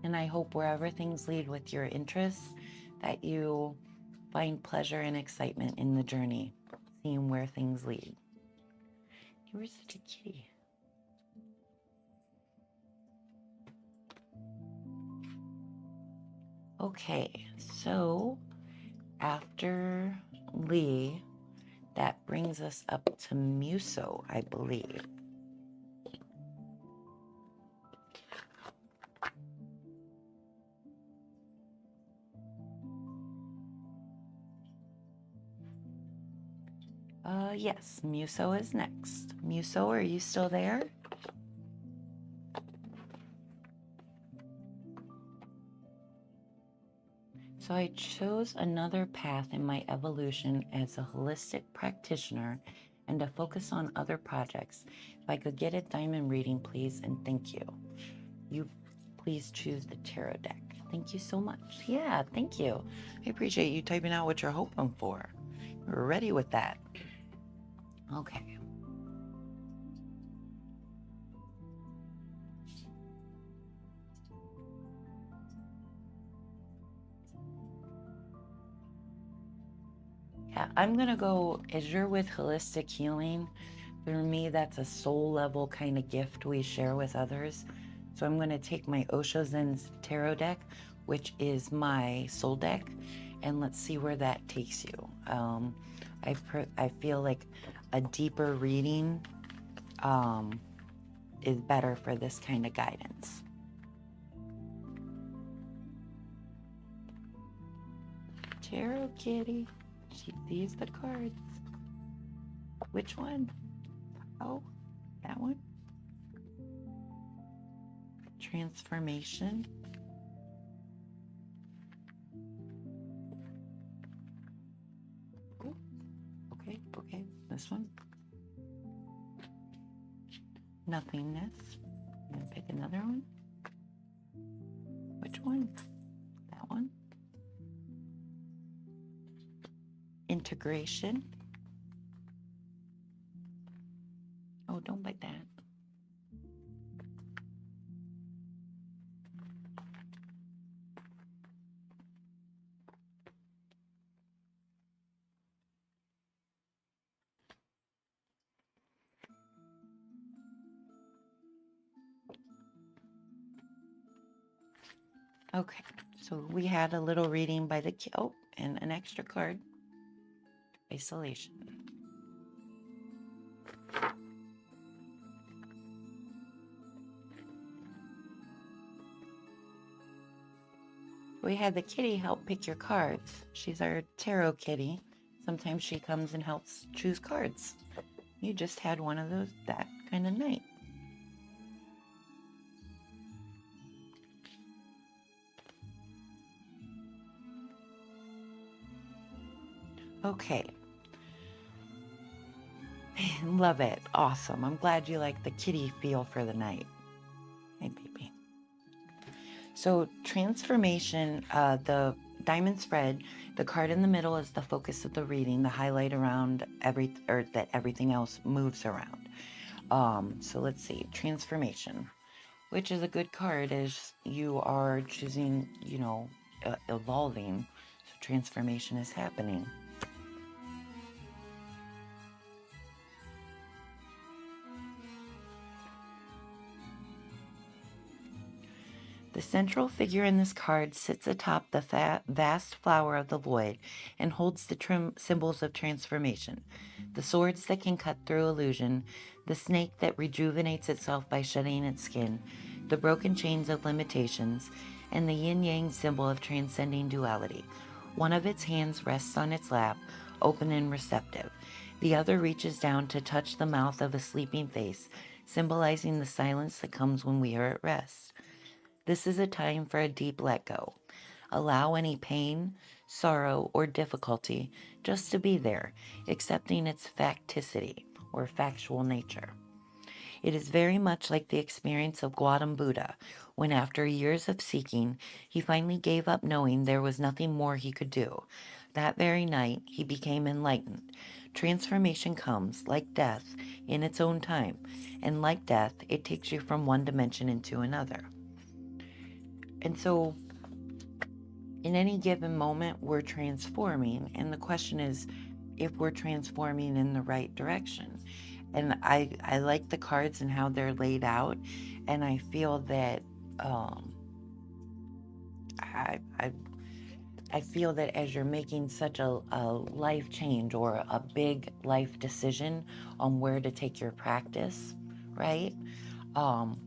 And I hope wherever things lead with your interests, that you find pleasure and excitement in the journey, seeing where things lead. You were such a kitty. Okay, so after Lee, that brings us up to Muso, I believe. Yes, Muso is next. Muso, are you still there? So I chose another path in my evolution as a holistic practitioner and to focus on other projects. If I could get a diamond reading, please, and thank you. You please choose the tarot deck. Thank you so much. Yeah, thank you. I appreciate you typing out what you're hoping for. We're ready with that. Okay. Yeah, I'm going to go, as you're with holistic healing, for me, that's a soul level kind of gift we share with others. So I'm going to take my Osho Zen's tarot deck, which is my soul deck, and let's see where that takes you. I feel like a deeper reading is better for this kind of guidance. Tarot kitty, she sees the cards. Which one? Oh, that one. Transformation. Ooh, okay, this one. Nothingness. I'm gonna pick another one. Which one? That one. Integration. Oh, don't bite that. Okay, so we had a little reading by the oh, and an extra card. Isolation. We had the kitty help pick your cards. She's our tarot kitty. Sometimes she comes and helps choose cards. You just had one of those that kind of night. Okay. Love it. Awesome. I'm glad you like the kitty feel for the night. Hey, baby. So transformation, the diamond spread, the card in the middle is the focus of the reading, the highlight around that everything else moves around. So let's see, transformation, which is a good card as you are choosing, evolving. So transformation is happening. The central figure in this card sits atop the vast flower of the void and holds the symbols of transformation. The swords that can cut through illusion, the snake that rejuvenates itself by shedding its skin, the broken chains of limitations, and the yin-yang symbol of transcending duality. One of its hands rests on its lap, open and receptive. The other reaches down to touch the mouth of a sleeping face, symbolizing the silence that comes when we are at rest. This is a time for a deep let go. Allow any pain, sorrow, or difficulty just to be there, accepting its facticity or factual nature. It is very much like the experience of Gautam Buddha, when after years of seeking, he finally gave up knowing there was nothing more he could do. That very night, he became enlightened. Transformation comes, like death, in its own time, and like death, it takes you from one dimension into another. And so, in any given moment, we're transforming, and the question is if we're transforming in the right direction. And I like the cards and how they're laid out, and I feel that I, I I feel that as you're making such a life change or a big life decision on where to take your practice, right? Um,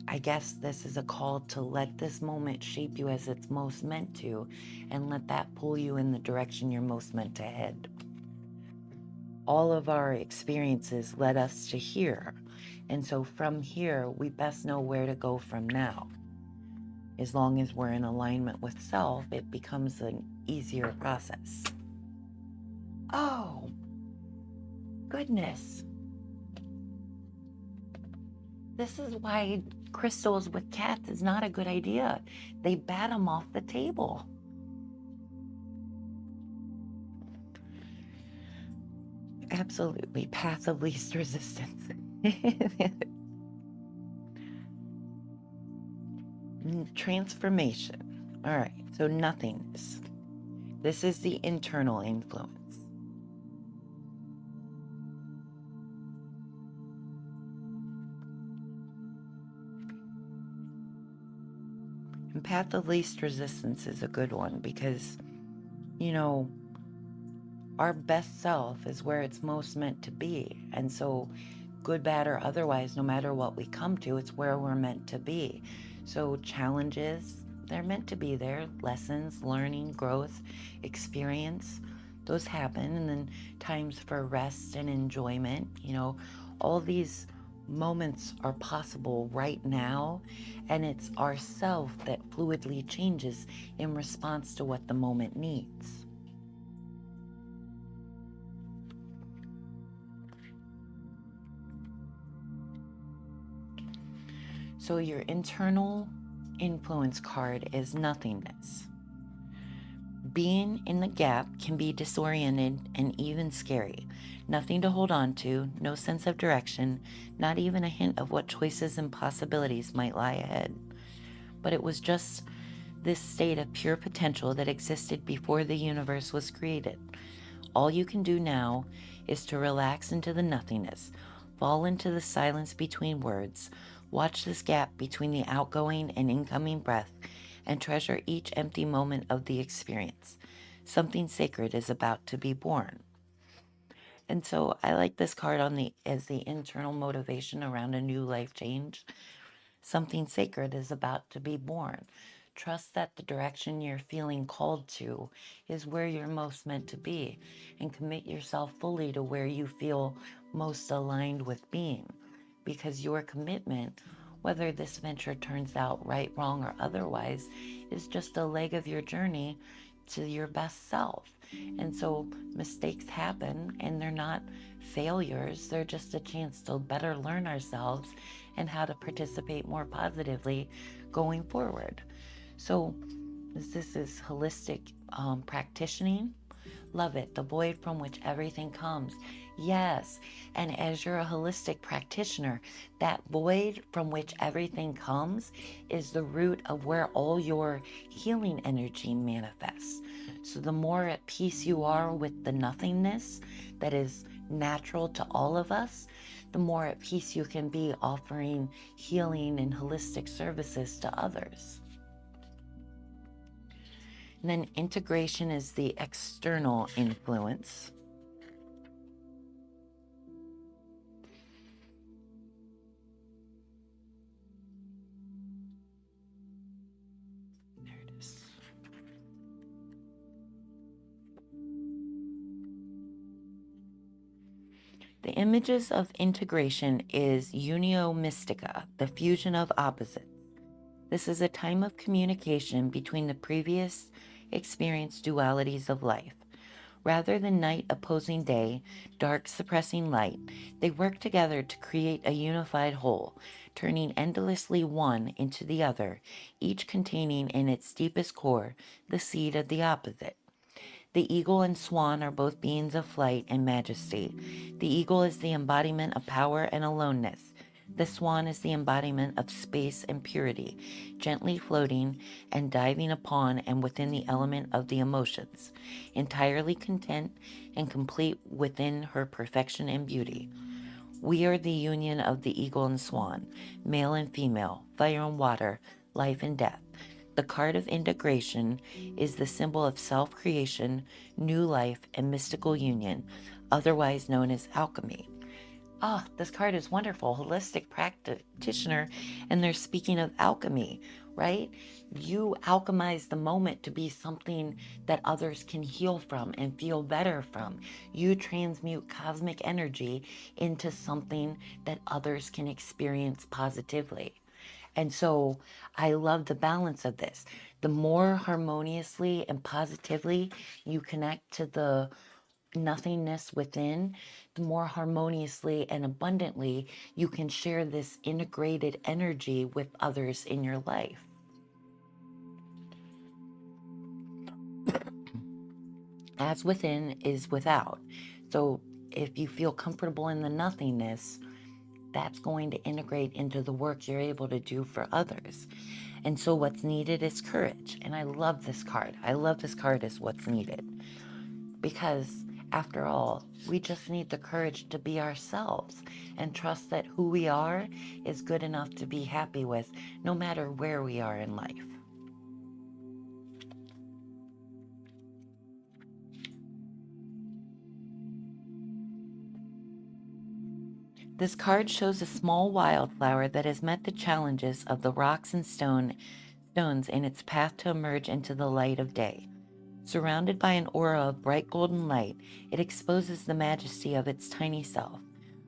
I guess this is a call to let this moment shape you as it's most meant to, and let that pull you in the direction you're most meant to head. All of our experiences led us to here, and so from here, we best know where to go from now. As long as we're in alignment with self, it becomes an easier process. Oh, goodness. This is why crystals with cats is not a good idea. They bat them off the table. Absolutely. Path of least resistance. Transformation. All right. So nothingness. This is the internal influence. And path of least resistance is a good one because, you know, our best self is where it's most meant to be. And so, good, bad, or otherwise, no matter what we come to, it's where we're meant to be. So, challenges, they're meant to be there. Lessons, learning, growth, experience, those happen. And then times for rest and enjoyment, all these moments are possible right now. And it's ourself that fluidly changes in response to what the moment needs. So your internal influence card is nothingness. Being in the gap can be disoriented and even scary. Nothing to hold on to, no sense of direction, not even a hint of what choices and possibilities might lie ahead. But it was just this state of pure potential that existed before the universe was created. All you can do now is to relax into the nothingness, fall into the silence between words, watch this gap between the outgoing and incoming breath, and treasure each empty moment of the experience. Something sacred is about to be born. And so I like this card as the internal motivation around a new life change. Something sacred is about to be born. Trust that the direction you're feeling called to is where you're most meant to be, and commit yourself fully to where you feel most aligned with being. Because your commitment, whether this venture turns out right, wrong, or otherwise, is just a leg of your journey to your best self. And so mistakes happen, and they're not failures, they're just a chance to better learn ourselves and how to participate more positively going forward. So this is holistic practicing. Love it. The void from which everything comes. Yes. And as you're a holistic practitioner, that void from which everything comes is the root of where all your healing energy manifests. So the more at peace you are with the nothingness that is natural to all of us, the more at peace you can be offering healing and holistic services to others. And then integration is the external influence. There it is. The images of integration is unio mystica, the fusion of opposites. This is a time of communication between the previous experienced dualities of life. Rather than night opposing day, dark suppressing light, they work together to create a unified whole, turning endlessly one into the other, each containing in its deepest core the seed of the opposite. The eagle and swan are both beings of flight and majesty. The eagle is the embodiment of power and aloneness. The swan is the embodiment of space and purity, gently floating and diving upon and within the element of the emotions, entirely content and complete within her perfection and beauty. We are the union of the eagle and swan, male and female, fire and water, life and death. The card of integration is the symbol of self-creation, new life, and mystical union, otherwise known as alchemy. Ah, this card is wonderful. Holistic practitioner, and they're speaking of alchemy, right? You alchemize the moment to be something that others can heal from and feel better from. You transmute cosmic energy into something that others can experience positively. And so I love the balance of this. The more harmoniously and positively you connect to the nothingness within, the more harmoniously and abundantly you can share this integrated energy with others in your life. As within is without. So if you feel comfortable in the nothingness, that's going to integrate into the work you're able to do for others. And so what's needed is courage. And I love this card. I love this card as what's needed. Because after all, we just need the courage to be ourselves and trust that who we are is good enough to be happy with, no matter where we are in life. This card shows a small wildflower that has met the challenges of the rocks and stones in its path to emerge into the light of day. Surrounded by an aura of bright golden light, it exposes the majesty of its tiny self.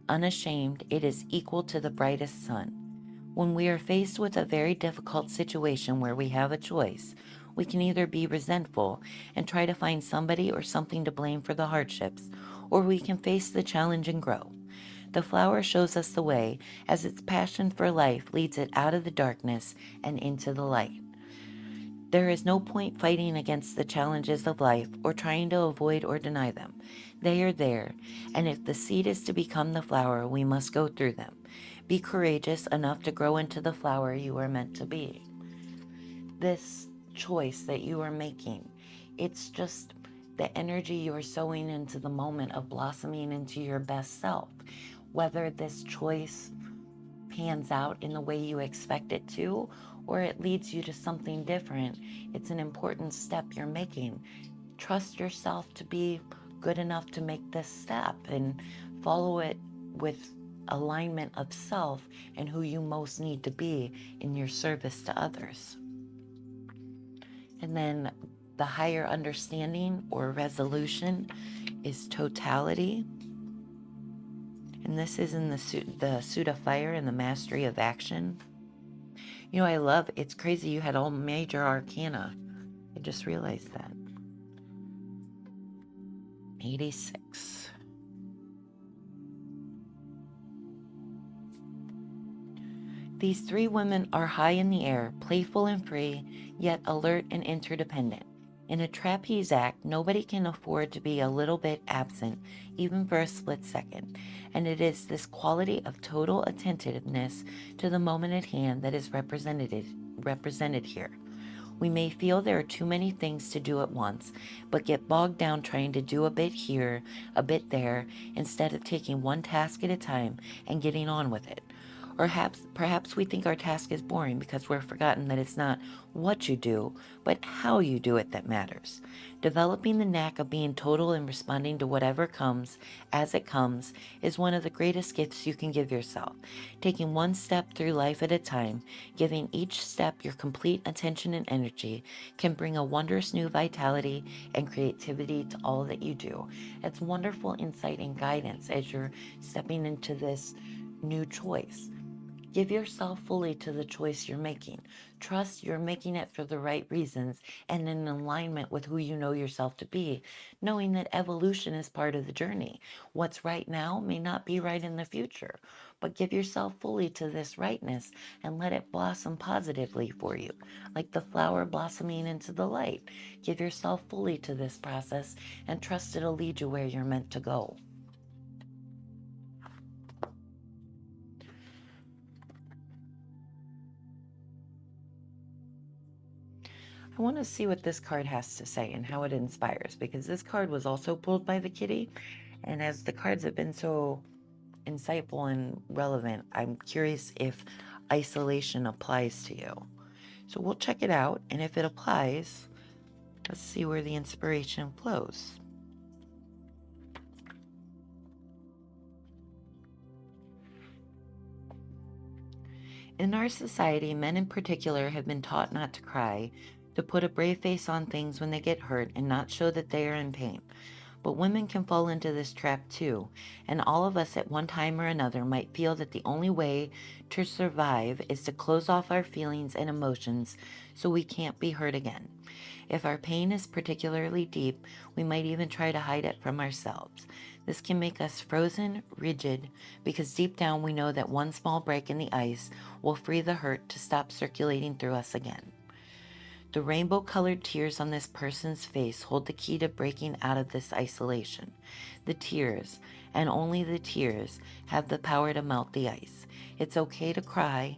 Unashamed, it is equal to the brightest sun. When we are faced with a very difficult situation where we have a choice, we can either be resentful and try to find somebody or something to blame for the hardships, or we can face the challenge and grow. The flower shows us the way as its passion for life leads it out of the darkness and into the light. There is no point fighting against the challenges of life or trying to avoid or deny them. They are there, and if the seed is to become the flower, we must go through them. Be courageous enough to grow into the flower you are meant to be. This choice that you are making, it's just the energy you are sowing into the moment of blossoming into your best self. Whether this choice pans out in the way you expect it to, or it leads you to something different, it's an important step you're making. Trust yourself to be good enough to make this step and follow it with alignment of self and who you most need to be in your service to others. And then the higher understanding or resolution is totality. And this is in the suit of fire and the mastery of action. You know, I love, it's crazy you had all major arcana. I just realized that. 86. These three women are high in the air, playful and free, yet alert and interdependent. In a trapeze act, nobody can afford to be a little bit absent, even for a split second, and it is this quality of total attentiveness to the moment at hand that is represented here. We may feel there are too many things to do at once, but get bogged down trying to do a bit here, a bit there, instead of taking one task at a time and getting on with it. Or perhaps we think our task is boring because we've forgotten that it's not what you do, but how you do it that matters. Developing the knack of being total and responding to whatever comes as it comes is one of the greatest gifts you can give yourself. Taking one step through life at a time, giving each step your complete attention and energy can bring a wondrous new vitality and creativity to all that you do. It's wonderful insight and guidance as you're stepping into this new choice. Give yourself fully to the choice you're making. Trust you're making it for the right reasons and in alignment with who you know yourself to be, knowing that evolution is part of the journey. What's right now may not be right in the future, but give yourself fully to this rightness and let it blossom positively for you, like the flower blossoming into the light. Give yourself fully to this process and trust it'll lead you where you're meant to go. I want to see what this card has to say and how it inspires, because this card was also pulled by the kitty. And as the cards have been so insightful and relevant, I'm curious if isolation applies to you. So we'll check it out, and if it applies, let's see where the inspiration flows. In our society, men in particular have been taught not to cry, to put a brave face on things when they get hurt and not show that they are in pain. But women can fall into this trap too, and all of us at one time or another might feel that the only way to survive is to close off our feelings and emotions so we can't be hurt again. If our pain is particularly deep, we might even try to hide it from ourselves. This can make us frozen, rigid, because deep down we know that one small break in the ice will free the hurt to stop circulating through us again. The rainbow-colored tears on this person's face hold the key to breaking out of this isolation. The tears, and only the tears, have the power to melt the ice. It's okay to cry,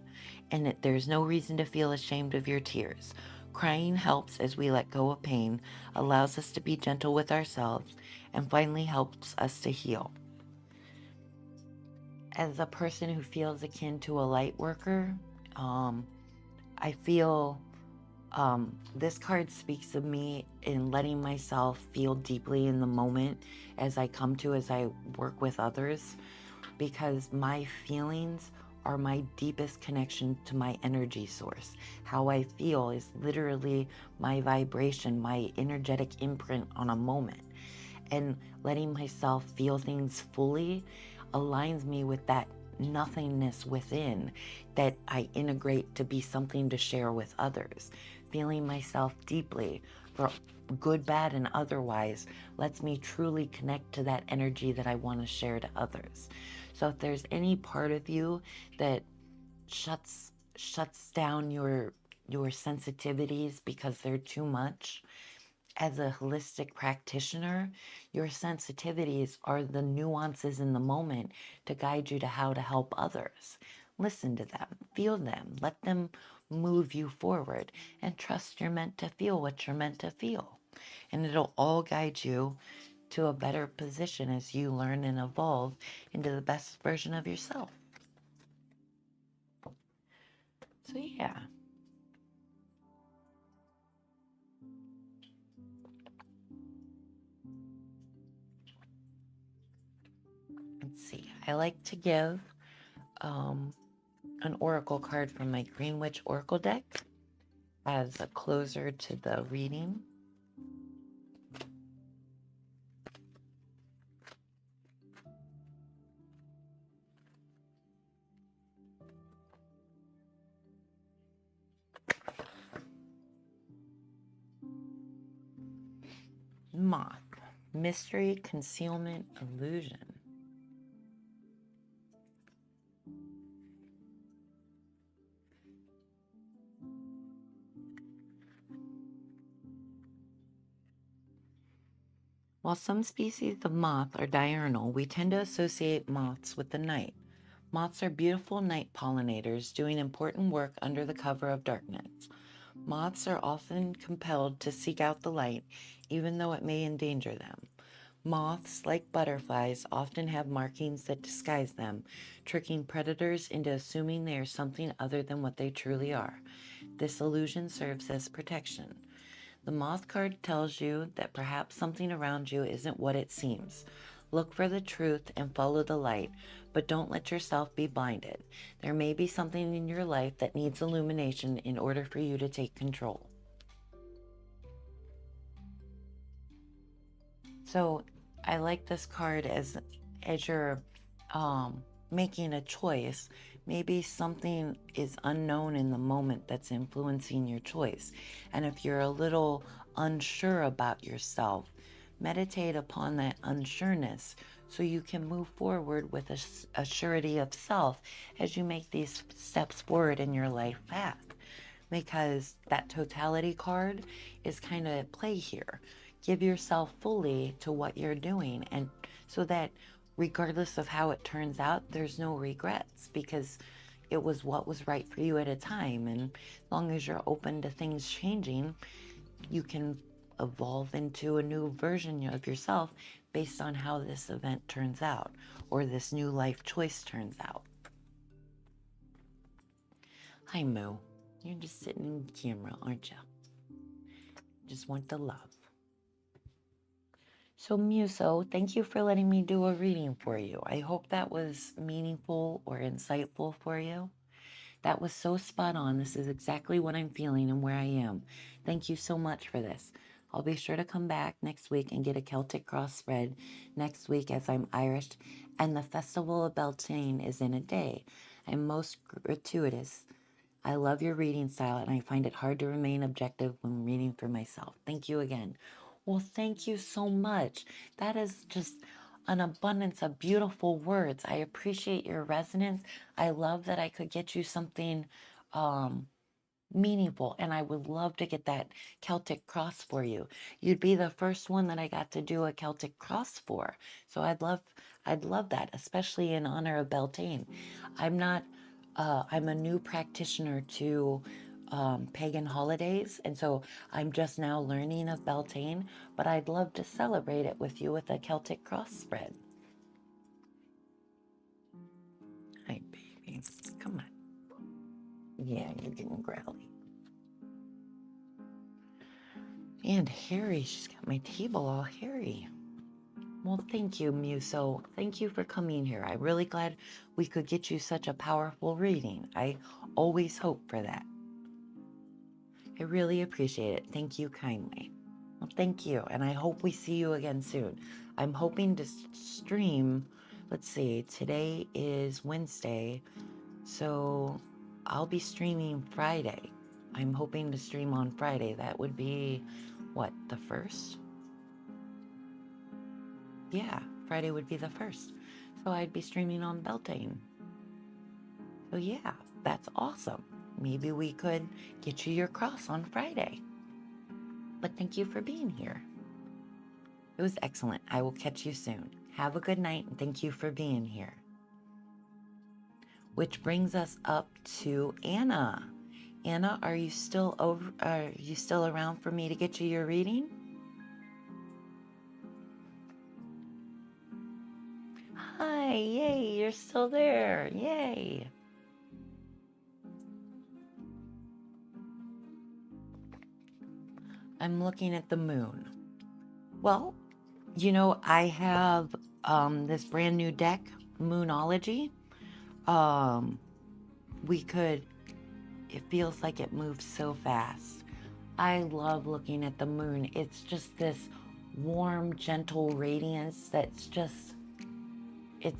and there's no reason to feel ashamed of your tears. Crying helps as we let go of pain, allows us to be gentle with ourselves, and finally helps us to heal. As a person who feels akin to a light worker, I feel this card speaks of me in letting myself feel deeply in the moment as I work with others, because my feelings are my deepest connection to my energy source. How I feel is literally my vibration, my energetic imprint on a moment. And letting myself feel things fully aligns me with that nothingness within that I integrate to be something to share with others. Feeling myself deeply, for good, bad, and otherwise, lets me truly connect to that energy that I want to share to others. So if there's any part of you that shuts down your sensitivities because they're too much, as a holistic practitioner, your sensitivities are the nuances in the moment to guide you to how to help others. Listen to them, feel them, let them move you forward, and trust you're meant to feel what you're meant to feel. And it'll all guide you to a better position as you learn and evolve into the best version of yourself. So, yeah. Let's see. I like to give um, an oracle card from my Green Witch Oracle deck as a closer to the reading. Moth. Mystery, concealment, illusion. While some species of moth are diurnal, we tend to associate moths with the night. Moths are beautiful night pollinators doing important work under the cover of darkness. Moths are often compelled to seek out the light, even though it may endanger them. Moths, like butterflies, often have markings that disguise them, tricking predators into assuming they are something other than what they truly are. This illusion serves as protection. The moth card tells you that perhaps something around you isn't what it seems. Look for the truth and follow the light, but don't let yourself be blinded. There may be something in your life that needs illumination in order for you to take control. So I like this card as you're making a choice, maybe something is unknown in the moment that's influencing your choice. And if you're a little unsure about yourself, meditate upon that unsureness so you can move forward with a surety of self as you make these steps forward in your life path. Because that totality card is kind of at play here. Give yourself fully to what you're doing, and so that regardless of how it turns out, there's no regrets because it was what was right for you at a time. And as long as you're open to things changing, you can evolve into a new version of yourself based on how this event turns out or this new life choice turns out. Hi, Moo. You're just sitting in the camera, aren't you? Just want the love. So, Muso, thank you for letting me do a reading for you. I hope that was meaningful or insightful for you. That was so spot on. This is exactly what I'm feeling and where I am. Thank you so much for this. I'll be sure to come back next week and get a Celtic cross spread next week as I'm Irish and the Festival of Beltane is in a day. I'm most gratuitous. I love your reading style and I find it hard to remain objective when reading for myself. Thank you again. Well, thank you so much. That is just an abundance of beautiful words. I appreciate your resonance. I love that I could get you something um, meaningful, and I would love to get that Celtic cross for you. You'd be the first one that I got to do a Celtic cross for. So I'd love that, especially in honor of Beltane. I'm a new practitioner to pagan holidays, and so I'm just now learning of Beltane, but I'd love to celebrate it with you with a Celtic cross spread. Hi, baby. Come on. Yeah, you're getting growly. And hairy. She's got my table all hairy. Well, thank you, Muso. Thank you for coming here. I'm really glad we could get you such a powerful reading. I always hope for that. I really appreciate it. Thank you kindly. Well, thank you, and I hope we see you again soon. I'm hoping to stream, let's see, today is Wednesday, so I'll be streaming Friday. I'm hoping to stream on Friday. That would be, what, the 1st? Yeah, Friday would be the 1st. So I'd be streaming on Beltane. So yeah, that's awesome. Maybe we could get you your cross on Friday. But thank you for being here. It was excellent. I will catch you soon. Have a good night and thank you for being here. Which brings us up to Anna. Anna, are you still around for me to get you your reading? Hi, yay, you're still there. Yay. I'm looking at the moon. Well, you know, I have this brand new deck, Moonology. It feels like it moves so fast. I love looking at the moon. It's just this warm, gentle radiance that's just, it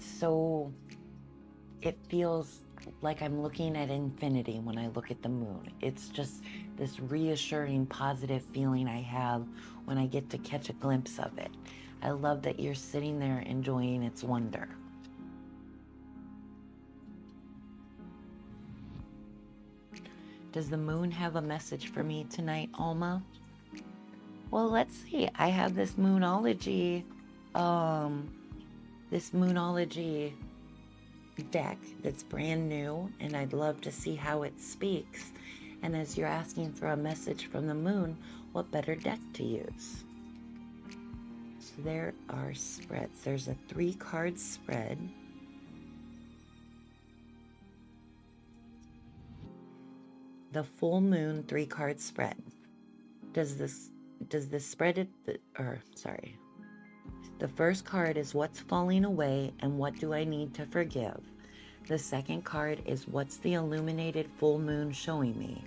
feels like I'm looking at infinity when I look at the moon. It's just this reassuring, positive feeling I have when I get to catch a glimpse of it. I love that you're sitting there enjoying its wonder. Does the moon have a message for me tonight, Alma? Well, let's see. I have this Moonology deck that's brand new, and I'd love to see how it speaks. And as you're asking for a message from the moon, what better deck to use? So there are spreads. There's a 3-card spread. The full moon 3-card spread. Does this spread it, the first card is what's falling away and what do I need to forgive. The second card is what's the illuminated full moon showing me.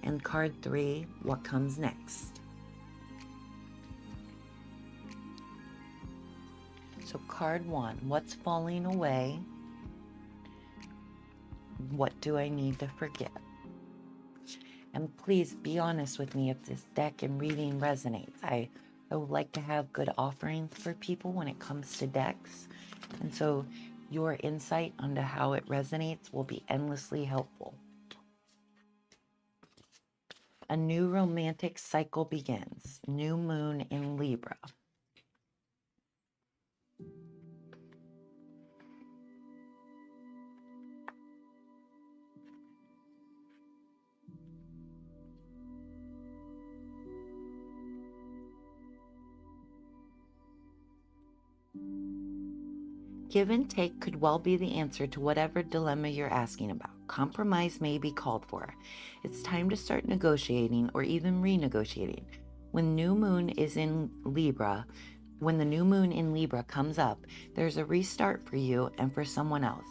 And card 3, what comes next. So card 1, what's falling away What do I need to forgive? And please be honest with me if this deck and reading resonates. I would like to have good offerings for people when it comes to decks. And so your insight onto how it resonates will be endlessly helpful. A new romantic cycle begins. New moon in Libra. Give and take could well be the answer to whatever dilemma you're asking about. Compromise may be called for. It's time to start negotiating or even renegotiating. When new moon is in Libra, when the new moon in Libra comes up, there's a restart for you and for someone else.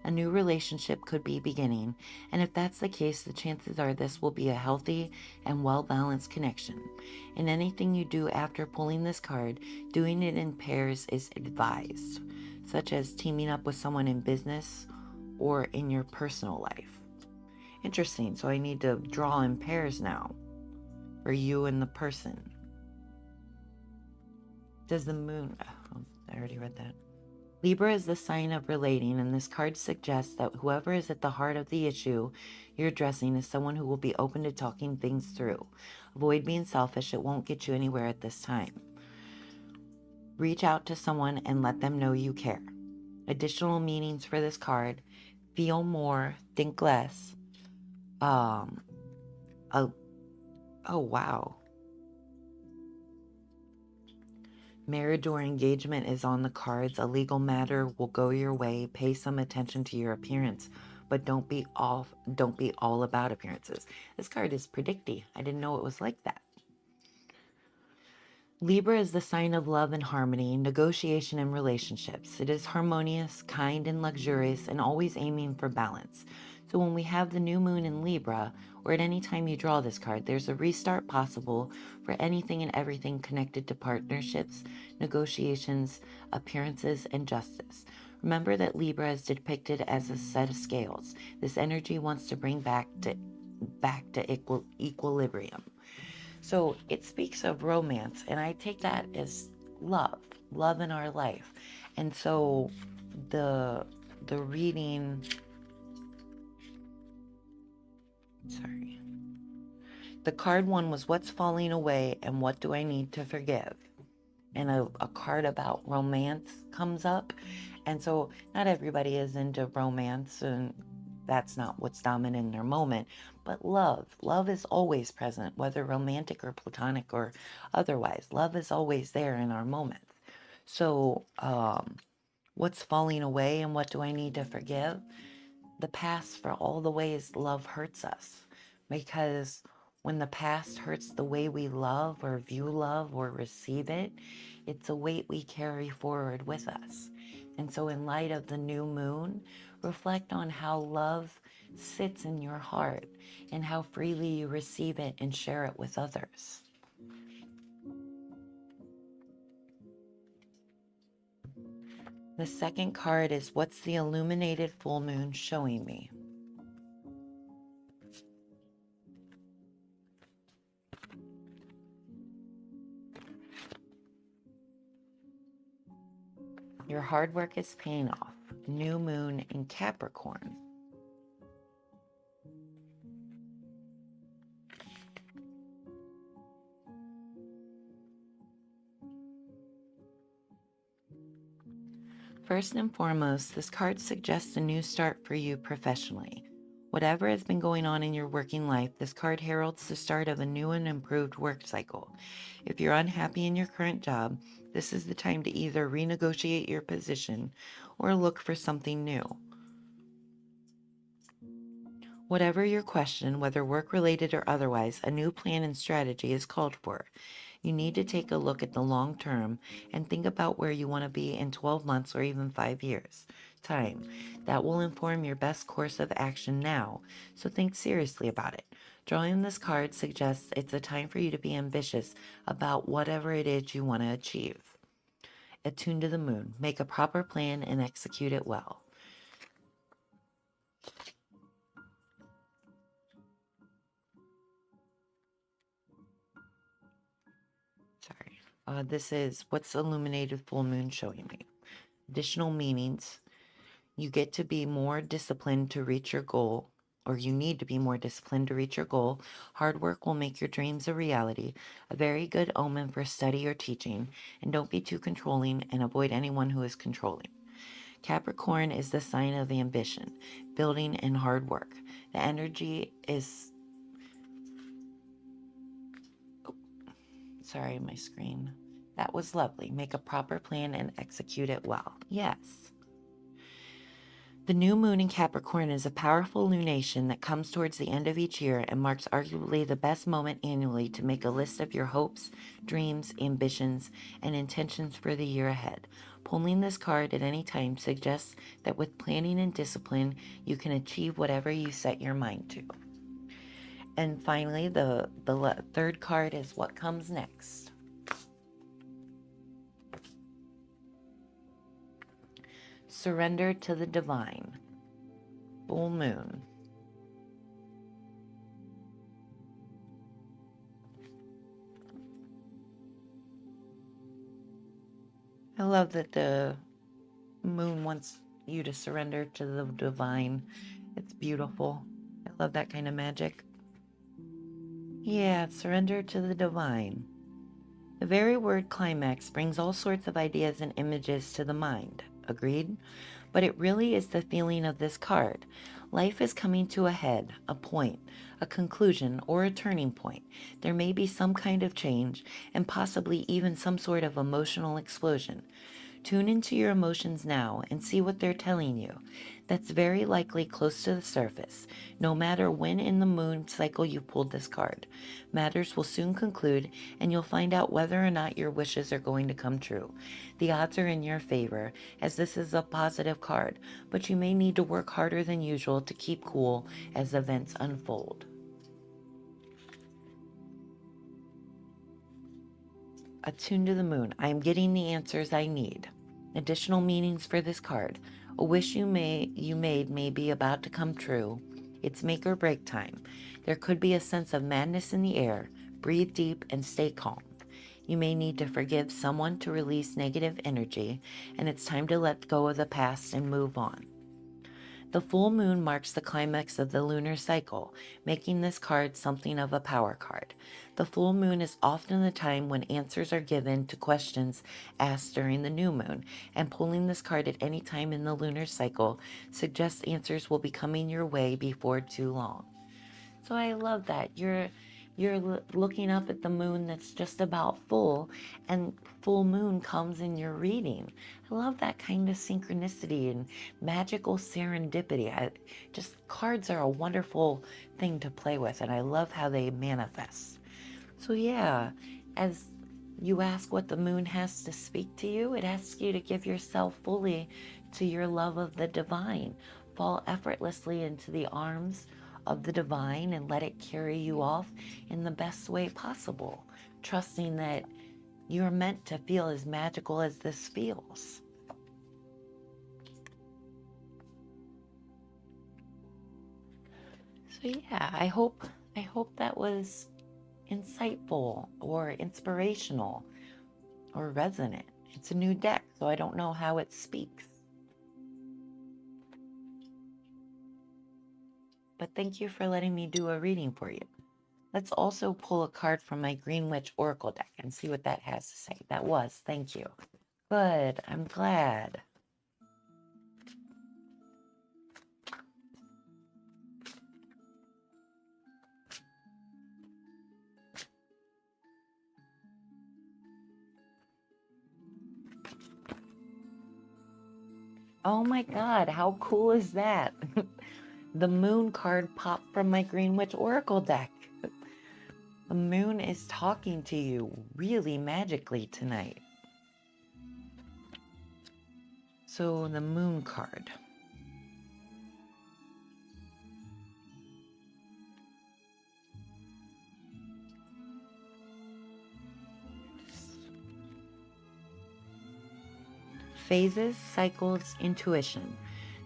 A new relationship could be beginning, and if that's the case, the chances are this will be a healthy and well-balanced connection. In anything you do after pulling this card, doing it in pairs is advised, such as teaming up with someone in business or in your personal life. Interesting, so I need to draw in pairs now for you and the person. Does the moon... Oh, I already read that. Libra is the sign of relating, and this card suggests that whoever is at the heart of the issue you're addressing is someone who will be open to talking things through. Avoid being selfish, it won't get you anywhere at this time. Reach out to someone and let them know you care. Additional meanings for this card: feel more, think less. Oh wow. Marriage or engagement is on the cards. A legal matter will go your way. Pay some attention to your appearance, but don't be all about appearances. This card is predicty. I didn't know it was like that. Libra is the sign of love and harmony, negotiation and relationships. It is harmonious, kind and luxurious, and always aiming for balance. So when we have the new moon in Libra, or at any time you draw this card, there's a restart possible for anything and everything connected to partnerships, negotiations, appearances, and justice. Remember that Libra is depicted as a set of scales. This energy wants to bring back to equilibrium. So it speaks of romance, and I take that as love in our life. And so the reading, sorry, the card one was what's falling away and what do I need to forgive. And a card about romance comes up. And so not everybody is into romance, and that's not what's dominant in their moment. But love is always present, whether romantic or platonic or otherwise. Love is always there in our moments. So what's falling away and what do I need to forgive? The past, for all the ways love hurts us. Because when the past hurts the way we love or view love or receive it, it's a weight we carry forward with us. And so in light of the new moon, reflect on how love sits in your heart and how freely you receive it and share it with others. The second card is what's the illuminated full moon showing me? Your hard work is paying off. New moon in Capricorn. First and foremost, this card suggests a new start for you professionally. Whatever has been going on in your working life, this card heralds the start of a new and improved work cycle. If you're unhappy in your current job, this is the time to either renegotiate your position or look for something new. Whatever your question, whether work-related or otherwise, a new plan and strategy is called for. You need to take a look at the long term and think about where you want to be in 12 months or even 5 years time. That will inform your best course of action now, so think seriously about it. Drawing this card suggests it's a time for you to be ambitious about whatever it is you want to achieve. Attune to the moon. Make a proper plan and execute it well. This is what's illuminated full moon showing me. Additional meanings. You get to be more disciplined to reach your goal, or you need to be more disciplined to reach your goal. Hard work will make your dreams a reality, a very good omen for study or teaching, and don't be too controlling and avoid anyone who is controlling. Capricorn is the sign of ambition, building, and hard work. The energy is, oh, sorry, my screen. That was lovely. Make a proper plan and execute it well. Yes. The new moon in Capricorn is a powerful lunation that comes towards the end of each year and marks arguably the best moment annually to make a list of your hopes, dreams, ambitions, and intentions for the year ahead. Pulling this card at any time suggests that with planning and discipline, you can achieve whatever you set your mind to. And finally, the third card is what comes next. Surrender to the divine. Full moon. I love that the moon wants you to surrender to the divine. It's beautiful. I love that kind of magic. Yeah, surrender to the divine. The very word climax brings all sorts of ideas and images to the mind. Agreed? But it really is the feeling of this card. Life is coming to a head, a point, a conclusion, or a turning point. There may be some kind of change, and possibly even some sort of emotional explosion. Tune into your emotions now and see what they're telling you. That's very likely close to the surface, no matter when in the moon cycle you pulled this card. Matters will soon conclude, and you'll find out whether or not your wishes are going to come true. The odds are in your favor, as this is a positive card, but you may need to work harder than usual to keep cool as events unfold. Attuned to the moon. I am getting the answers I need. Additional meanings for this card. A wish you made may be about to come true. It's make or break time. There could be a sense of madness in the air. Breathe deep and stay calm. You may need to forgive someone to release negative energy, and it's time to let go of the past and move on. The full moon marks the climax of the lunar cycle, making this card something of a power card. The full moon is often the time when answers are given to questions asked during the new moon, and pulling this card at any time in the lunar cycle suggests answers will be coming your way before too long. So I love that. You're looking up at the moon that's just about full, and full moon comes in your reading. I love that kind of synchronicity and magical serendipity. Just cards are a wonderful thing to play with, and I love how they manifest. So yeah, as you ask what the moon has to speak to you, it asks you to give yourself fully to your love of the divine. Fall effortlessly into the arms of the divine and let it carry you off in the best way possible, trusting that you're meant to feel as magical as this feels. So yeah, I hope that was insightful or inspirational or resonant. It's a new deck, so I don't know how it speaks. But thank you for letting me do a reading for you. Let's also pull a card from my Green Witch Oracle deck and see what that has to say. Thank you. Good, I'm glad. Oh my God, how cool is that? The moon card popped from my Green Witch Oracle deck. The moon is talking to you really magically tonight. So the moon card. Phases, cycles, intuition.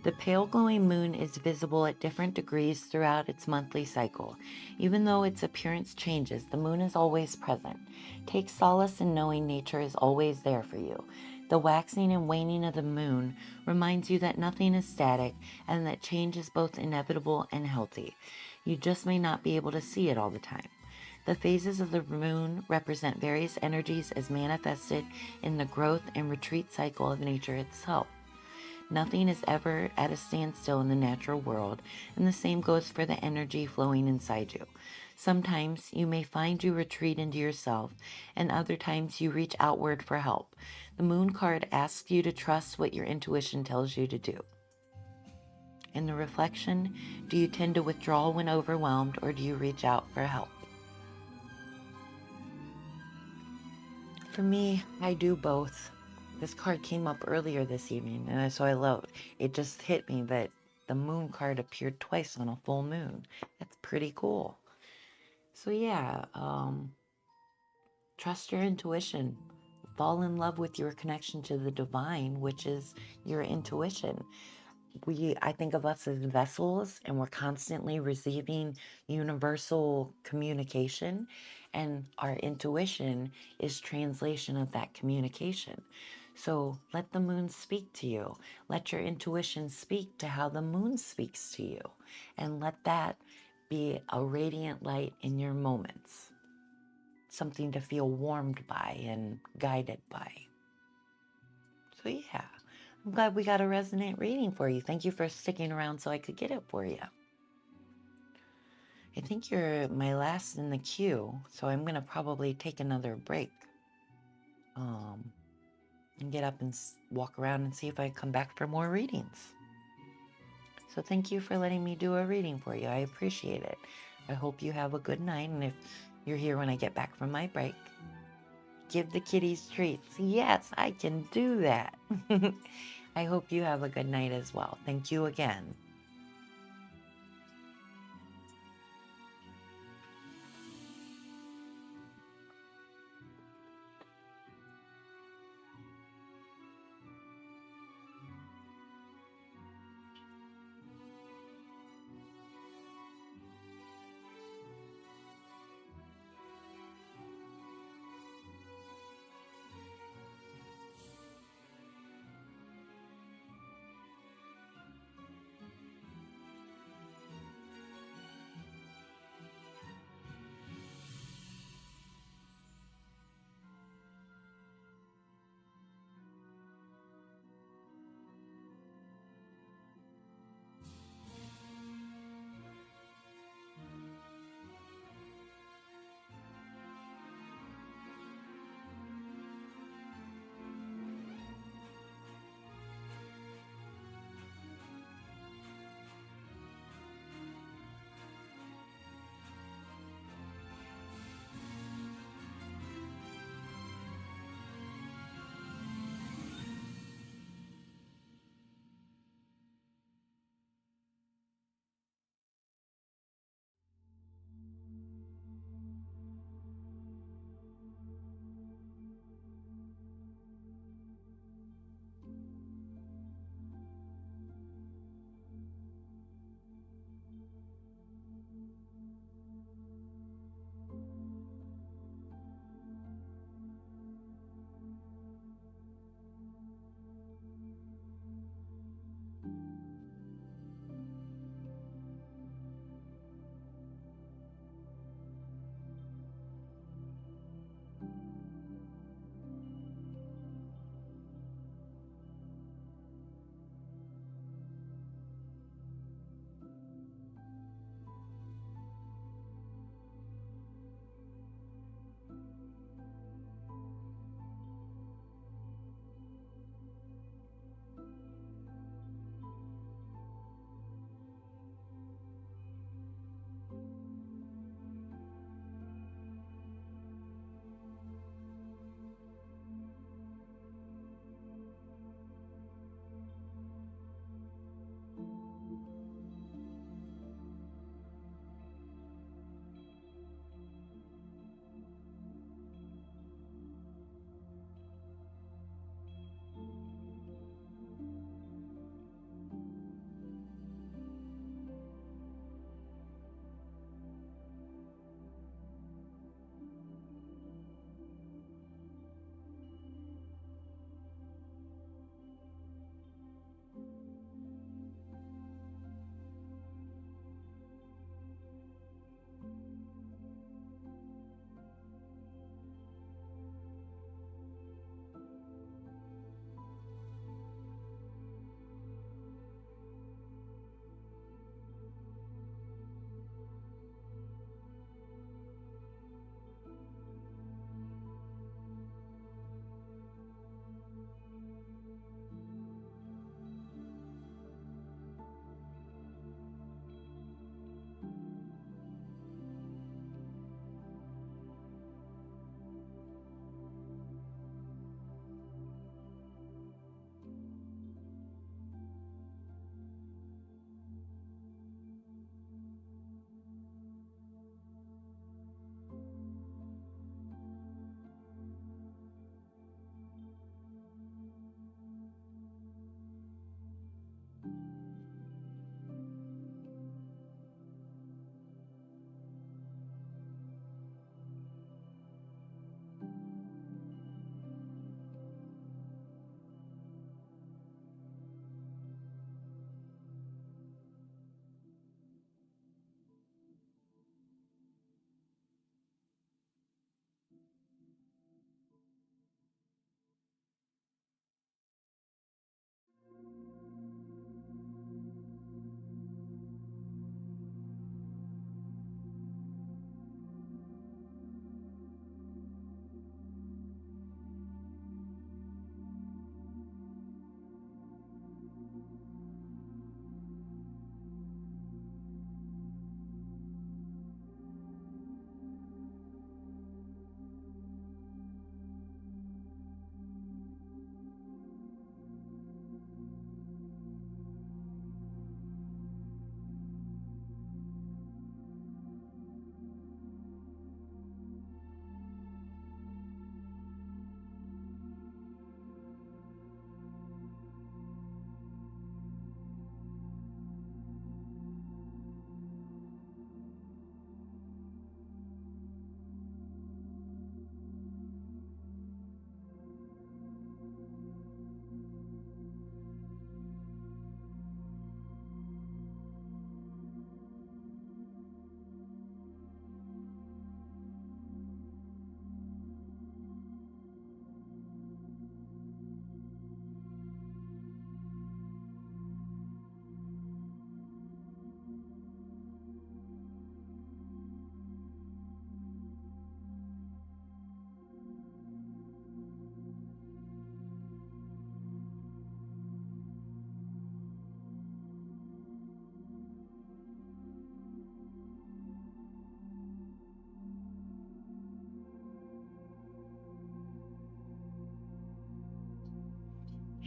The pale glowing moon is visible at different degrees throughout its monthly cycle. Even though its appearance changes, the moon is always present. Take solace in knowing nature is always there for you. The waxing and waning of the moon reminds you that nothing is static and that change is both inevitable and healthy. You just may not be able to see it all the time. The phases of the moon represent various energies as manifested in the growth and retreat cycle of nature itself. Nothing is ever at a standstill in the natural world, and the same goes for the energy flowing inside you. Sometimes you may find you retreat into yourself, and other times you reach outward for help. The moon card asks you to trust what your intuition tells you to do. In the reflection, do you tend to withdraw when overwhelmed, or do you reach out for help? For me, I do both. This card came up earlier this evening, and so I love it. Just hit me that the moon card appeared twice on a full moon. That's pretty cool. So yeah, trust your intuition. Fall in love with your connection to the divine, which is your intuition. I think of us as vessels, and we're constantly receiving universal communication, and our intuition is translation of that communication. So let the moon speak to you. Let your intuition speak to how the moon speaks to you, and let that be a radiant light in your moments, something to feel warmed by and guided by. So yeah, I'm glad we got a resonant reading for you. Thank you for sticking around so I could get it for you. I think you're my last in the queue, so I'm going to probably take another break and get up and walk around and see if I come back for more readings. So thank you for letting me do a reading for you. I appreciate it. I hope you have a good night, and if you're here when I get back from my break, give the kitties treats. Yes, I can do that. I hope you have a good night as well. Thank you again.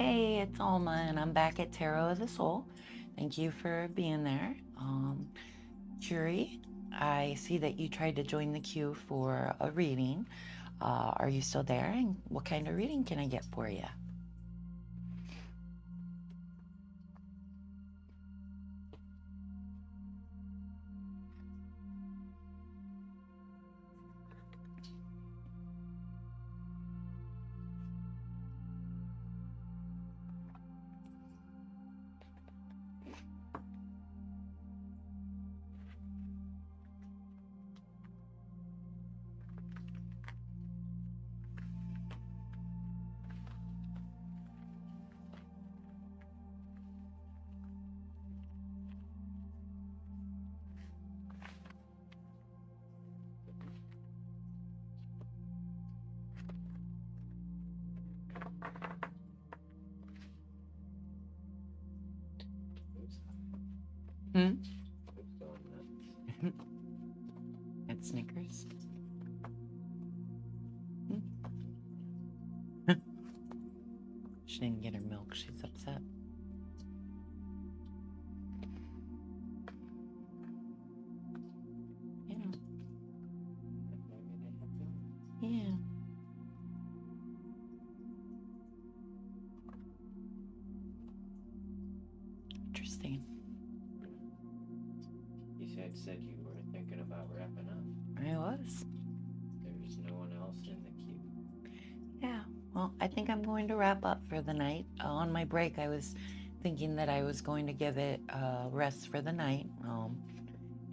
Hey, it's Alma, and I'm back at Tarot of the Soul. Thank you for being there. Curie, I see that you tried to join the queue for a reading. Are you still there? And what kind of reading can I get for you? Oops. Hmm? Oops, going nuts. At Snickers. She didn't get her milk. She's upset. Yeah. Maybe they have donuts. Yeah. Interesting. You said you were thinking about wrapping up. I was. There's no one else in the queue. Yeah. Well, I think I'm going to wrap up for the night. On my break, I was thinking that I was going to give it a rest for the night.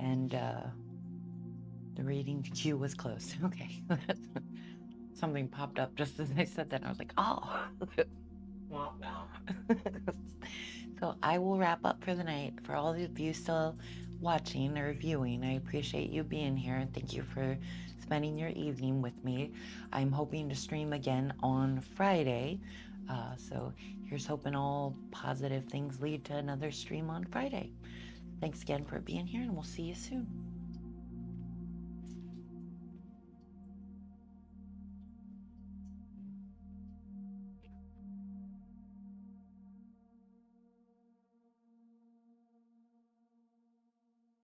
And the reading queue was closed. Okay. Something popped up just as I said that. I was like, oh. Womp womp. So I will wrap up for the night. For all of you still watching or viewing, I appreciate you being here and thank you for spending your evening with me. I'm hoping to stream again on Friday. So here's hoping all positive things lead to another stream on Friday. Thanks again for being here, and we'll see you soon.